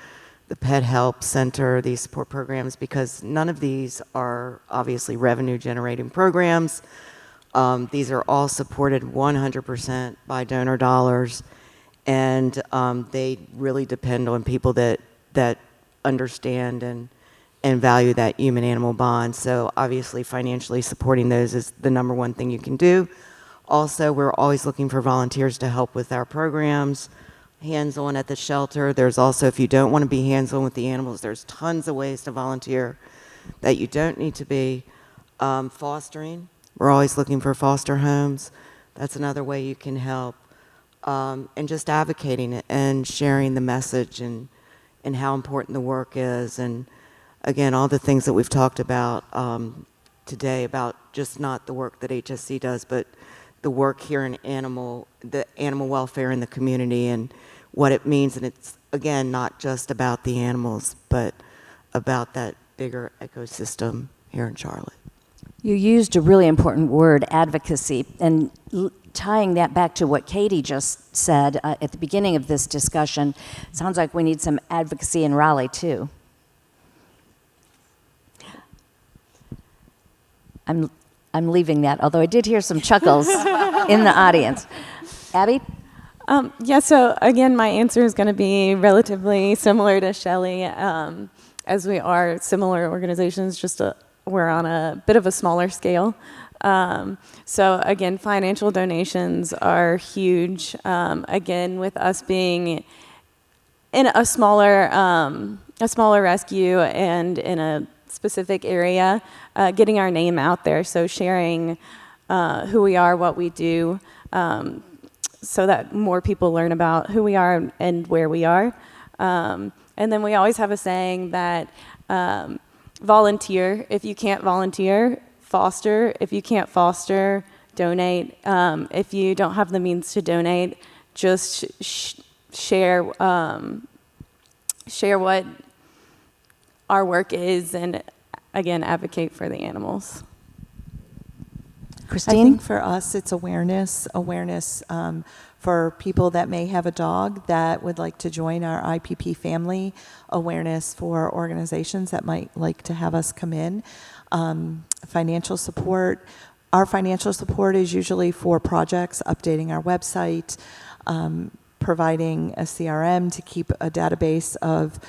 the Pet Help Center, these support programs, because none of these are obviously revenue generating programs. These are all supported 100% by donor dollars, and they really depend on people that understand and value that human-animal bond. So obviously financially supporting those is the number one thing you can do. Also, we're always looking for volunteers to help with our programs, hands-on at the shelter. There's also, if you don't want to be hands-on with the animals, there's tons of ways to volunteer that you don't need to be. Fostering, we're always looking for foster homes. That's another way you can help. And just advocating it and sharing the message and how important the work is. And again, all the things that we've talked about today about just not the work that HSC does, but the work here in the animal welfare in the community and what it means. And it's, again, not just about the animals, but about that bigger ecosystem here in Charlotte.
You used a really important word, advocacy, and tying that back to what Katie just said at the beginning of this discussion, sounds like we need some advocacy in Raleigh, too. I'm leaving that, although I did hear some chuckles in the audience. Abby?
Yeah, so again, my answer is going to be relatively similar to Shelly, as we are similar organizations, just we're on a bit of a smaller scale. So again, financial donations are huge. Again, with us being in a smaller rescue and in a specific area, getting our name out there, so sharing who we are, what we do, so that more people learn about who we are and where we are. And then we always have a saying that volunteer. If you can't volunteer, foster. If you can't foster, donate. If you don't have the means to donate, just share what our work is, and again, advocate for the animals.
Christine?
I think for us, it's awareness for people that may have a dog that would like to join our IPP family, awareness for organizations that might like to have us come in, financial support. Our financial support is usually for projects, updating our website, providing a CRM to keep a database of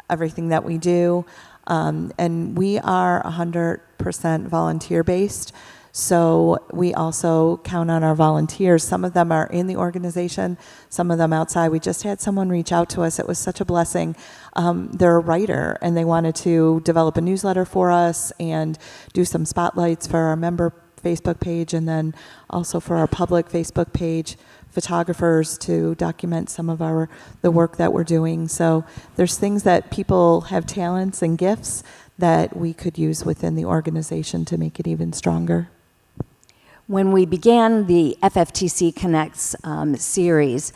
everything that we do. And we are 100% volunteer-based. So we also count on our volunteers. Some of them are in the organization, some of them outside. We just had someone reach out to us. It was such a blessing. They're a writer, and they wanted to develop a newsletter for us and do some spotlights for our member Facebook page, and then also for our public Facebook page, photographers to document some of the work that we're doing. So there's things that people have talents and gifts that we could use within the organization to make it even stronger.
When we began the FFTC Connects series,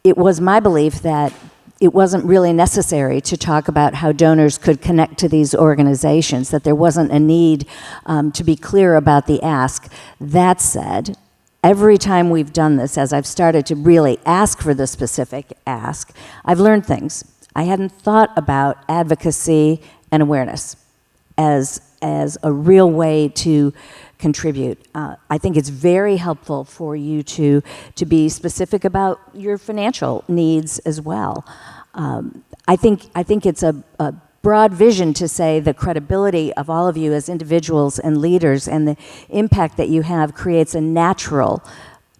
it was my belief that it wasn't really necessary to talk about how donors could connect to these organizations, that there wasn't a need to be clear about the ask. That said, every time we've done this, as I've started to really ask for the specific ask, I've learned things. I hadn't thought about advocacy and awareness as a real way to contribute. I think it's very helpful for you to be specific about your financial needs as well. I think it's a broad vision to say the credibility of all of you as individuals and leaders and the impact that you have creates a natural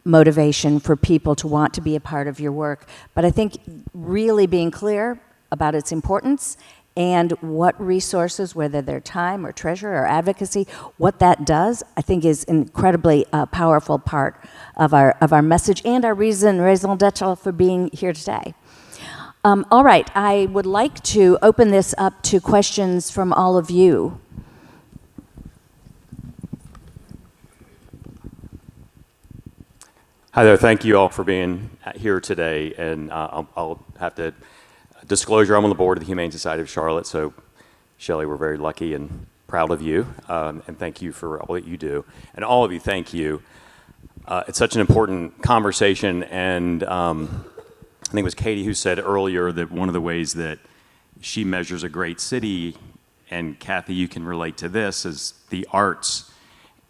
motivation for people to want to be a part of your work. But I think really being clear about its importance and what resources, whether they're time or treasure or advocacy, what that does, I think is incredibly powerful part of our message and our raison d'etre for being here today. All right, I would like to open this up to questions from all of you.
Hi there, thank you all for being here today, and I'll have to disclosure, I'm on the board of the Humane Society of Charlotte, so Shelly, we're very lucky and proud of you, and thank you for all that you do. And all of you, thank you. It's such an important conversation, and I think it was Katie who said earlier that one of the ways that she measures a great city, and Cathy, you can relate to this, is the arts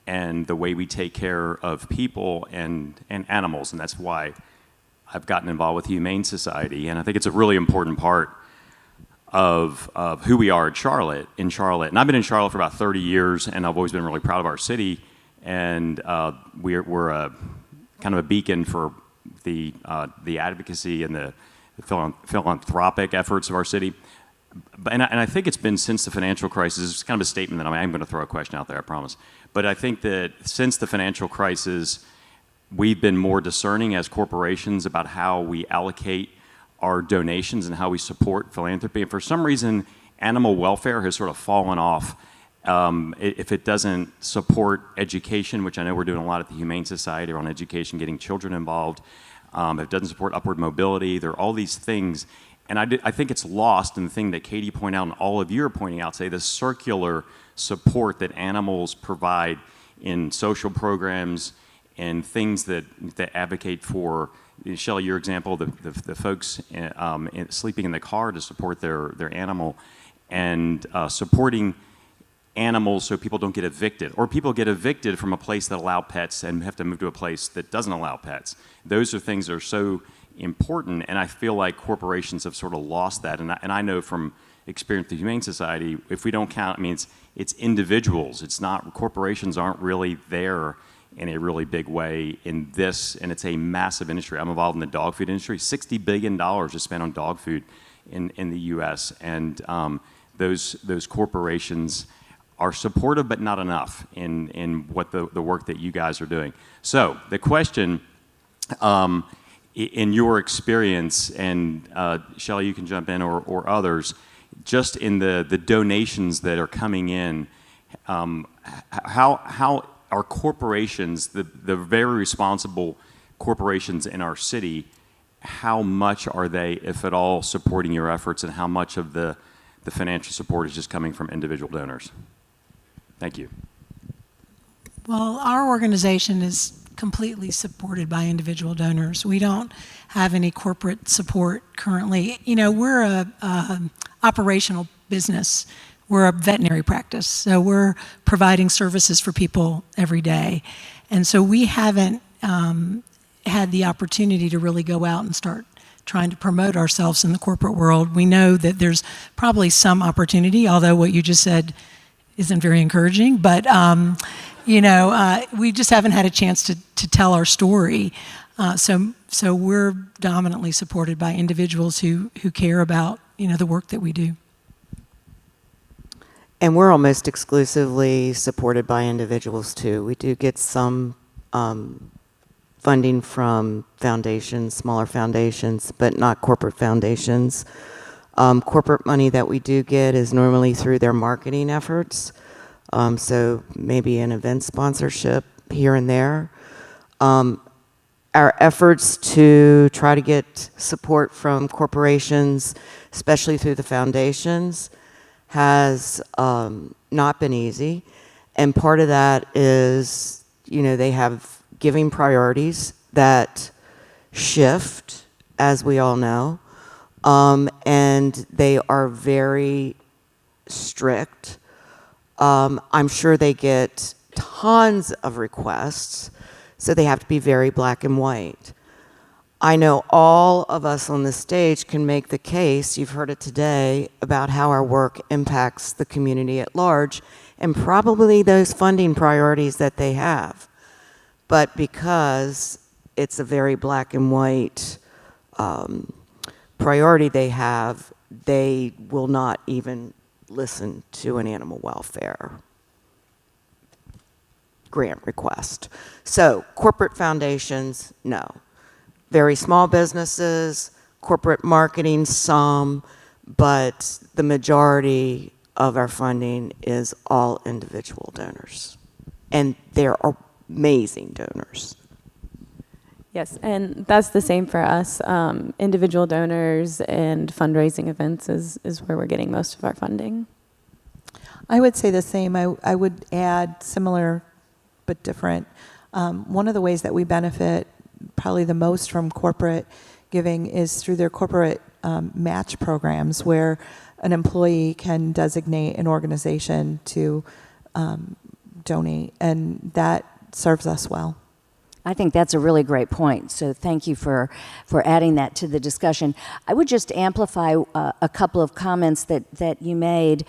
and the way we take care of people and animals, and that's why I've gotten involved with the Humane Society, and I think it's a really important part of who we are in Charlotte. And I've been in Charlotte for about 30 years, and I've always been really proud of our city. And we're a kind of a beacon for the advocacy and the philanthropic efforts of our city. And I think it's been since the financial crisis. It's kind of a statement that I'm going to throw a question out there, I promise. But I think that since the financial crisis, we've been more discerning as corporations about how we allocate our donations and how we support philanthropy. And for some reason, animal welfare has sort of fallen off. If it doesn't support education, which I know we're doing a lot at the Humane Society around education, getting children involved, if it doesn't support upward mobility, there are all these things. And I think it's lost in the thing that Katie pointed out and all of you are pointing out, say the circular support that animals provide in social programs and things that advocate for, Shelly, your example, the folks sleeping in the car to support their animal, and supporting animals so people don't get evicted, or people get evicted from a place that allow pets and have to move to a place that doesn't allow pets. Those are things that are so important, and I feel like corporations have sort of lost that. And I know from experience with the Humane Society, if we don't count, I mean, it's individuals. It's not, corporations aren't really there in a really big way in this, and it's a massive industry. I'm involved in the dog food industry. $60 billion is spent on dog food in the U.S., and those corporations are supportive, but not enough in what the work that you guys are doing. So the question, in your experience, and Shelly, you can jump in, or others, just in the donations that are coming in, how are corporations, the very responsible corporations in our city, how much are they, if at all, supporting your efforts, and how much of the financial support is just coming from individual donors? Thank you.
Well, our organization is completely supported by individual donors. We don't have any corporate support currently. You know, we're a operational business. We're a veterinary practice, so we're providing services for people every day. And so we haven't had the opportunity to really go out and start trying to promote ourselves in the corporate world. We know that there's probably some opportunity, although what you just said isn't very encouraging, but we just haven't had a chance to tell our story. So we're dominantly supported by individuals who care about, the work that we do.
And we're almost exclusively supported by individuals too. We do get some funding from foundations, smaller foundations, but not corporate foundations. Corporate money that we do get is normally through their marketing efforts. So maybe an event sponsorship here and there. Our efforts to try to get support from corporations, especially through the foundations, has not been easy. And part of that is, they have giving priorities that shift, as we all know. And they are very strict. I'm sure they get tons of requests, so they have to be very black and white. I know all of us on this stage can make the case, you've heard it today, about how our work impacts the community at large, and probably those funding priorities that they have. But because it's a very black and white priority they have, they will not even listen to an animal welfare grant request. So corporate foundations, no. Very small businesses, corporate marketing, some, but the majority of our funding is all individual donors. And they're amazing donors.
Yes, and that's the same for us. Individual donors and fundraising events is where we're getting most of our funding.
I would say the same. I would add similar but different. One of the ways that we benefit probably the most from corporate giving is through their corporate match programs, where an employee can designate an organization to donate, and that serves us well.
I think that's a really great point. So thank you for adding that to the discussion. I would just amplify a couple of comments that you made.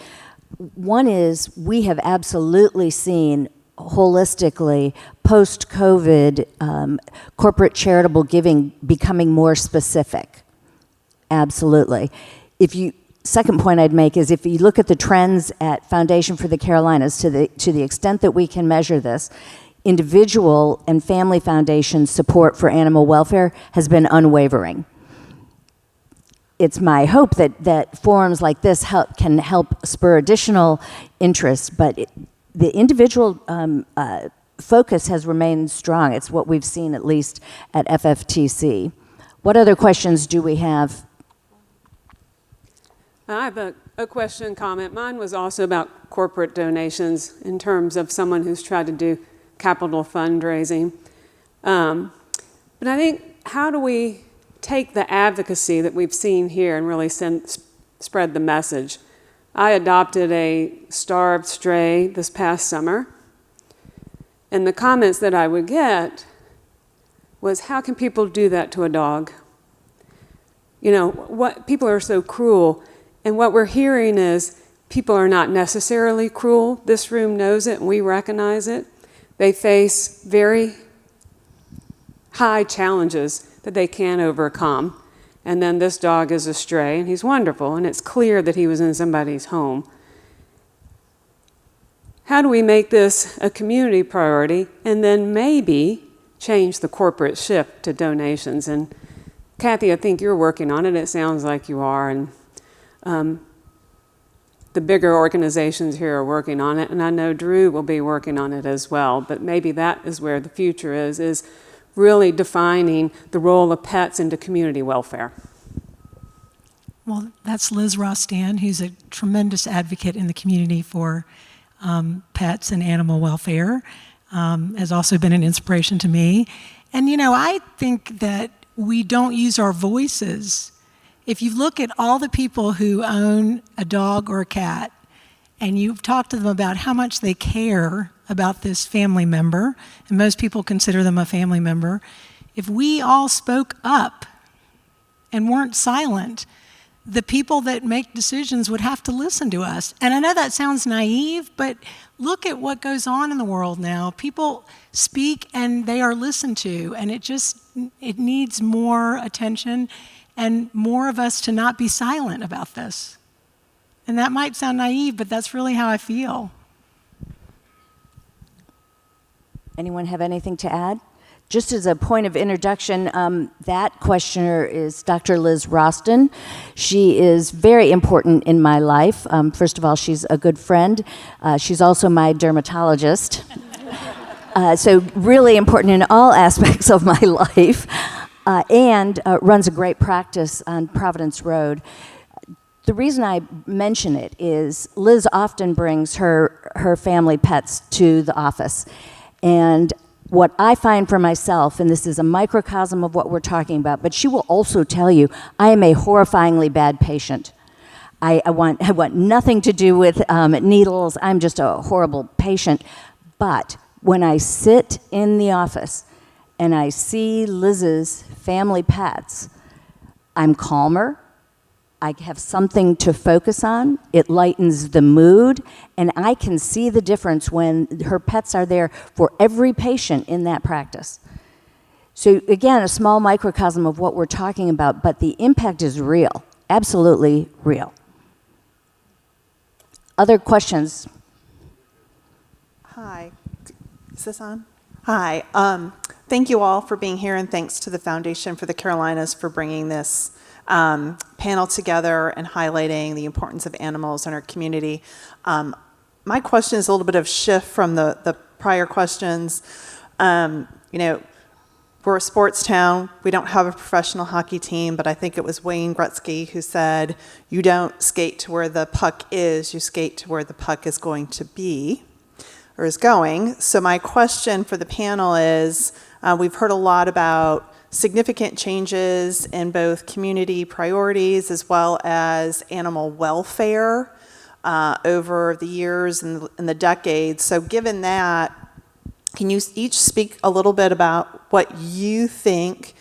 One is we have absolutely seen holistically post-COVID corporate charitable giving becoming more specific. Absolutely. Second point I'd make is if you look at the trends at Foundation for the Carolinas, to the extent that we can measure this, individual and family foundation support for animal welfare has been unwavering. It's my hope that forums like this can help spur additional interest, but the individual focus has remained strong. It's what we've seen at least at FFTC. What other questions do we have?
I have a question and comment. Mine was also about corporate donations in terms of someone who's tried to do capital fundraising. But I think, how do we take the advocacy that we've seen here and really spread the message? I adopted a starved stray this past summer, and the comments that I would get was, how can people do that to a dog? You know, what people are so cruel. And what we're hearing is people are not necessarily cruel. This room knows it and we recognize it. They face very high challenges that they can't overcome. And then this dog is a stray, and he's wonderful, and it's clear that he was in somebody's home. How do we make this a community priority and then maybe change the corporate shift to donations? And Cathy, I think you're working on it. It sounds like you are. And the bigger organizations here are working on it, and I know Drew will be working on it as well, but maybe that is where the future is really defining the role of pets into community welfare.
Well, that's Liz Rostan, who's a tremendous advocate in the community for pets and animal welfare, has also been an inspiration to me. And, you know, I think that we don't use our voices. If you look at all the people who own a dog or a cat, and you've talked to them about how much they care about this family member, and most people consider them a family member, if we all spoke up and weren't silent, the people that make decisions would have to listen to us. And I know that sounds naive, but look at what goes on in the world now. People speak and they are listened to, and it needs more attention and more of us to not be silent about this. And that might sound naive, but that's really how I feel.
Anyone have anything to add? Just as a point of introduction, that questioner is Dr. Liz Rostan. She is very important in my life. First of all, she's a good friend. She's also my dermatologist. So really important in all aspects of my life. And runs a great practice on Providence Road. The reason I mention it is Liz often brings her family pets to the office. And what I find for myself, and this is a microcosm of what we're talking about, but she will also tell you, I am a horrifyingly bad patient. I want nothing to do with needles. I'm just a horrible patient. But when I sit in the office and I see Liz's family pets, I'm calmer. I have something to focus on. It lightens the mood, and I can see the difference when her pets are there for every patient in that practice. So again, a small microcosm of what we're talking about, but the impact is real, absolutely real. Other questions?
Hi, is this on? Hi, thank you all for being here, and thanks to the Foundation for the Carolinas for bringing this panel together and highlighting the importance of animals in our community. My question is a little bit of shift from the prior questions. You know, we're a sports town. We don't have a professional hockey team, but I think it was Wayne Gretzky who said, you don't skate to where the puck is, you skate to where the puck is going to be, or is going. So my question for the panel is, we've heard a lot about significant changes in both community priorities as well as animal welfare over the years and the decades. So given that, Can you each speak a little bit about what you think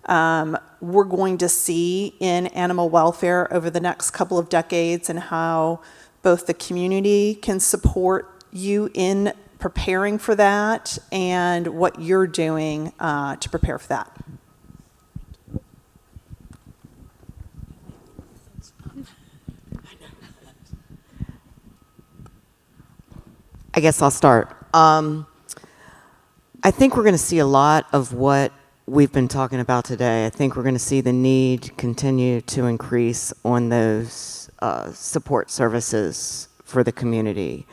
we're going to see in animal welfare over the next couple of decades, and how both the community can support you in preparing for that, and what you're doing to prepare for that?
I guess I'll start. I think we're going to see a lot of what we've been talking about today. I think we're going to see the need continue to increase on those support services for the community,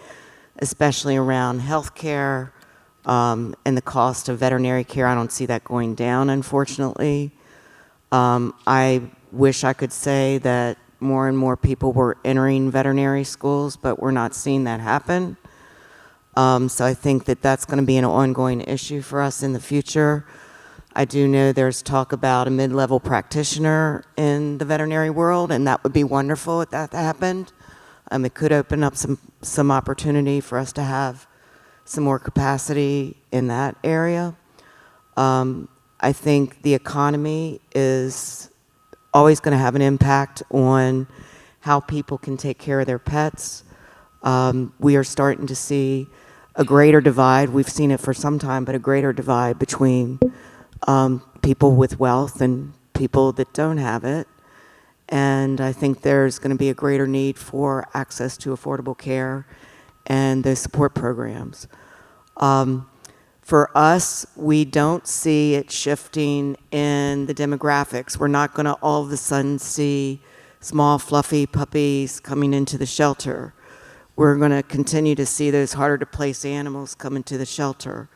especially around healthcare and the cost of veterinary care. I don't see that going down, unfortunately. I wish I could say that more and more people were entering veterinary schools, but we're not seeing that happen. So I think that that's going to be an ongoing issue for us in the future. I do know there's talk about a mid-level practitioner in the veterinary world, and that would be wonderful if that happened. It could open up some opportunity for us to have some more capacity in that area. I think the economy is always going to have an impact on how people can take care of their pets. We are starting to see a greater divide. We've seen it for some time, but a greater divide between people with wealth and people that don't have it. And I think there's going to be a greater need for access to affordable care and those support programs. For us, we don't see it shifting in the demographics. We're not going to all of a sudden see small, fluffy puppies coming into the shelter. We're going to continue to see those harder to place animals come into the shelter.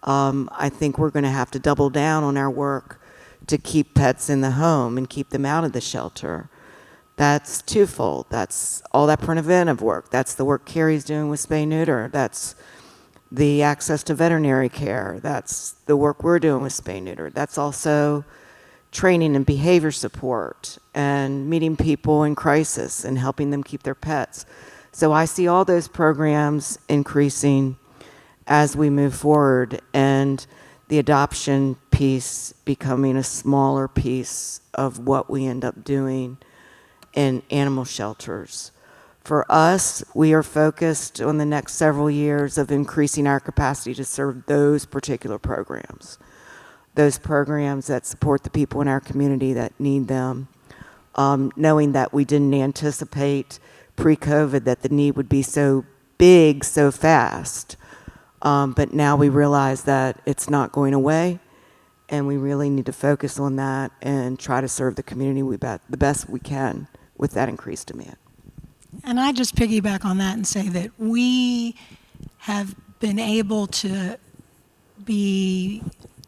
I think we're going to have to double down on our work to keep pets in the home and keep them out of the shelter. That's twofold. That's all that preventive work. That's the work Cary's doing with spay-neuter. That's the access to veterinary care. That's the work we're doing with spay-neuter. That's also training and behavior support and meeting people in crisis and helping them keep their pets. So I see all those programs increasing as we move forward, and the adoption piece becoming a smaller piece of what we end up doing in animal shelters. For us, we are focused on the next several years of increasing our capacity to serve those particular programs, those programs that support the people in our community that need them, knowing that we didn't anticipate pre-COVID that the need would be so big so fast. But now we realize that it's not going away, and we really need to focus on that and try to serve the community the best we can with that increased demand.
And I just piggyback on that and say that we have been able to be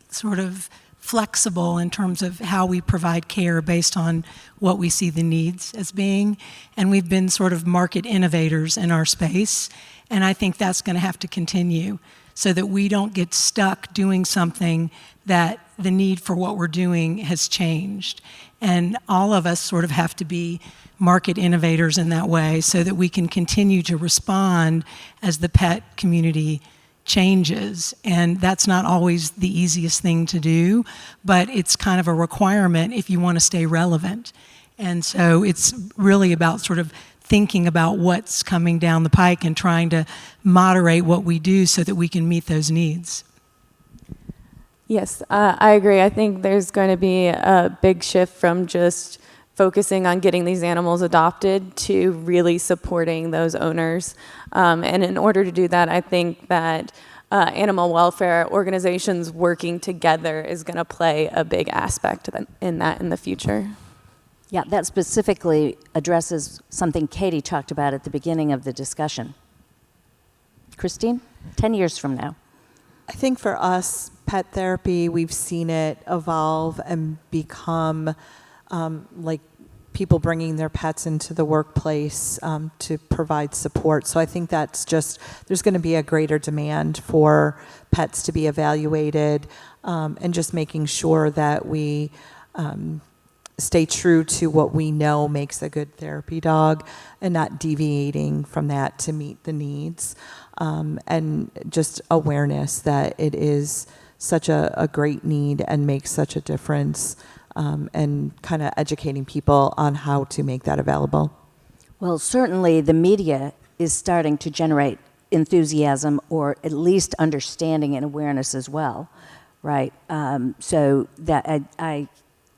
sort of flexible in terms of how we provide care based on what we see the needs as being. And we've been sort of market innovators in our space. And I think that's going to have to continue so that we don't get stuck doing something that the need for what we're doing has changed. And all of us sort of have to be market innovators in that way so that we can continue to respond as the pet community changes. And that's not always the easiest thing to do, but it's kind of a requirement if you want to stay relevant. And so it's really about sort of thinking about what's coming down the pike and trying to moderate what we do so that we can meet those needs.
Yes, I agree. I think there's going to be a big shift from just focusing on getting these animals adopted to really supporting those owners. And in order to do that, I think that animal welfare organizations working together is going to play a big aspect in that in the future.
Yeah, that specifically addresses something Katie talked about at the beginning of the discussion. Christine, 10 years from now.
I think for us, pet therapy, we've seen it evolve and become like people bringing their pets into the workplace to provide support. So I think that's just, there's going to be a greater demand for pets to be evaluated and just making sure that we stay true to what we know makes a good therapy dog and not deviating from that to meet the needs. And just awareness that it is such a great need and makes such a difference, and kind of educating people on how to make that available.
Well, certainly the media is starting to generate enthusiasm or at least understanding and awareness as well, right? So that I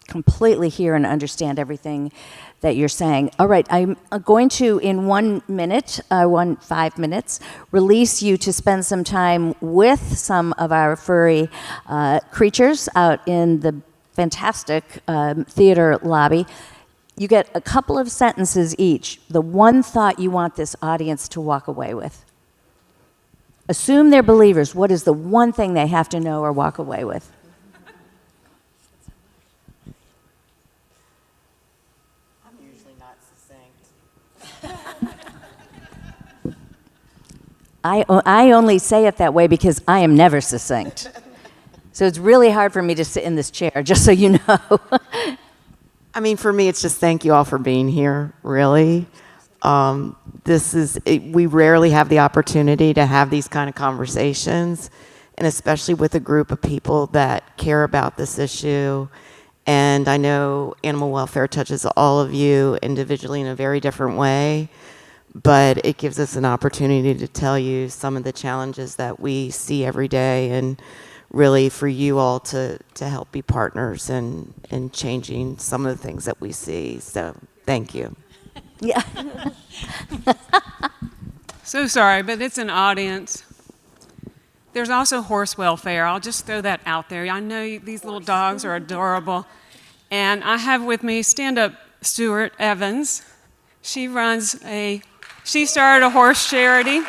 completely hear and understand everything that you're saying. All right, I'm going to, in 1 minute, 5 minutes, release you to spend some time with some of our furry creatures out in the fantastic theater lobby. You get a couple of sentences each, the one thought you want this audience to walk away with. Assume they're believers. What is the one thing they have to know or walk away with?
I'm usually not succinct.
I only say it that way because I am never succinct. So it's really hard for me to sit in this chair, just so you know.
I mean, for me, it's just thank you all for being here, really. We rarely have the opportunity to have these kind of conversations, and especially with a group of people that care about this issue. And I know animal welfare touches all of you individually in a very different way, but it gives us an opportunity to tell you some of the challenges that we see every day, and really for you all to help be partners in changing some of the things that we see. So thank you.
Yeah.
So sorry, but it's an audience. There's also horse welfare. I'll just throw that out there. I know these little dogs are adorable. And I have with me stand-up Stuart Evans. She started a horse charity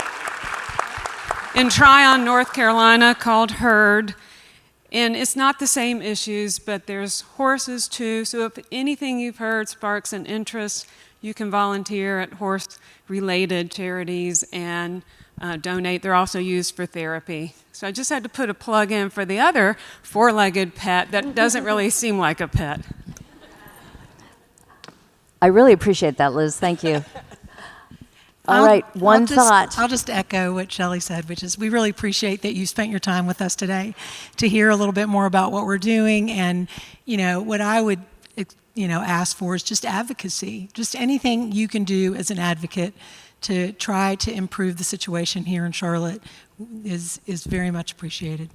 in Tryon, North Carolina, called Herd. And it's not the same issues, but there's horses too. So if anything you've heard sparks an interest, you can volunteer at horse-related charities and donate. They're also used for therapy. So I just had to put a plug in for the other four-legged pet that doesn't really seem like a pet.
I really appreciate that, Liz. Thank you. All right, one thought.
I'll just echo what Shelly said, which is we really appreciate that you spent your time with us today to hear a little bit more about what we're doing. And, what I would, ask for is just advocacy, just anything you can do as an advocate to try to improve the situation here in Charlotte is very much appreciated.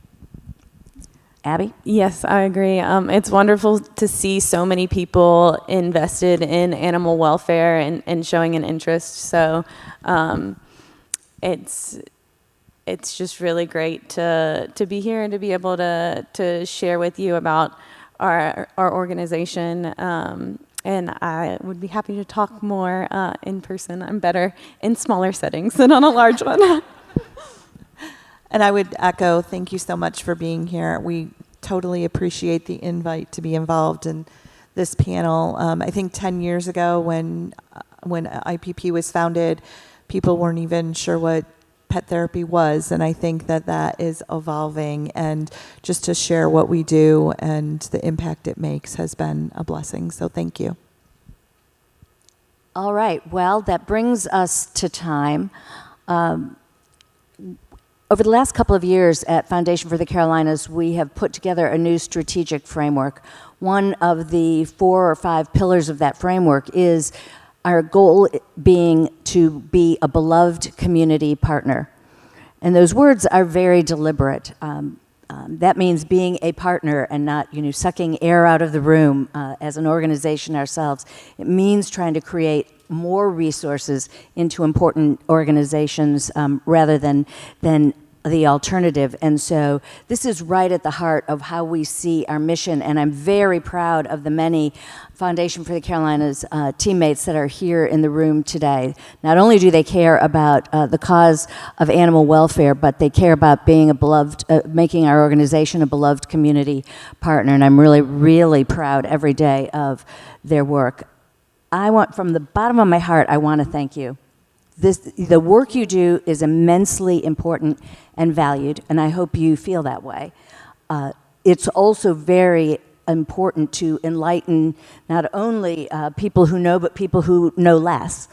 Abby?
Yes, I agree. It's wonderful to see so many people invested in animal welfare and showing an interest. So it's just really great to be here and to be able to share with you about our organization. And I would be happy to talk more in person. I'm better in smaller settings than on a large one.
And I would echo, thank you so much for being here. We totally appreciate the invite to be involved in this panel. I think 10 years ago when IPP was founded, people weren't even sure what pet therapy was, and I think that is evolving, and just to share what we do and the impact it makes has been a blessing, so thank you.
All right, well, that brings us to time. Over the last couple of years at Foundation for the Carolinas, we have put together a new strategic framework. One of the 4 or 5 pillars of that framework is our goal being to be a beloved community partner. And those words are very deliberate. That means being a partner and not, sucking air out of the room as an organization ourselves. It means trying to create more resources into important organizations rather than the alternative. And so this is right at the heart of how we see our mission, and I'm very proud of the many Foundation for the Carolinas teammates that are here in the room today. Not only do they care about the cause of animal welfare, but they care about being a beloved, making our organization a beloved community partner, and I'm really, really proud every day of their work. From the bottom of my heart, I want to thank you. The work you do is immensely important and valued, and I hope you feel that way. It's also very important to enlighten not only people who know, but people who know less.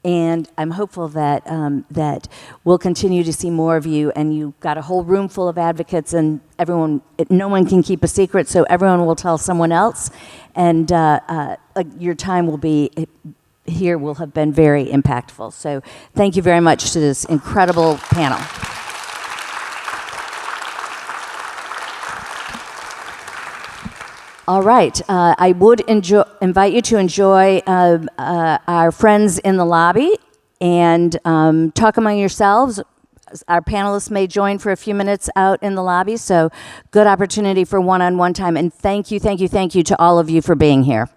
And I'm hopeful that that we'll continue to see more of you. And you've got a whole room full of advocates, and everyone, no one can keep a secret, so everyone will tell someone else. And your time will be here will have been very impactful. So thank you very much to this incredible panel. All right, I would invite you to enjoy our friends in the lobby and talk among yourselves. Our panelists may join for a few minutes out in the lobby, so good opportunity for one-on-one time. And thank you to all of you for being here.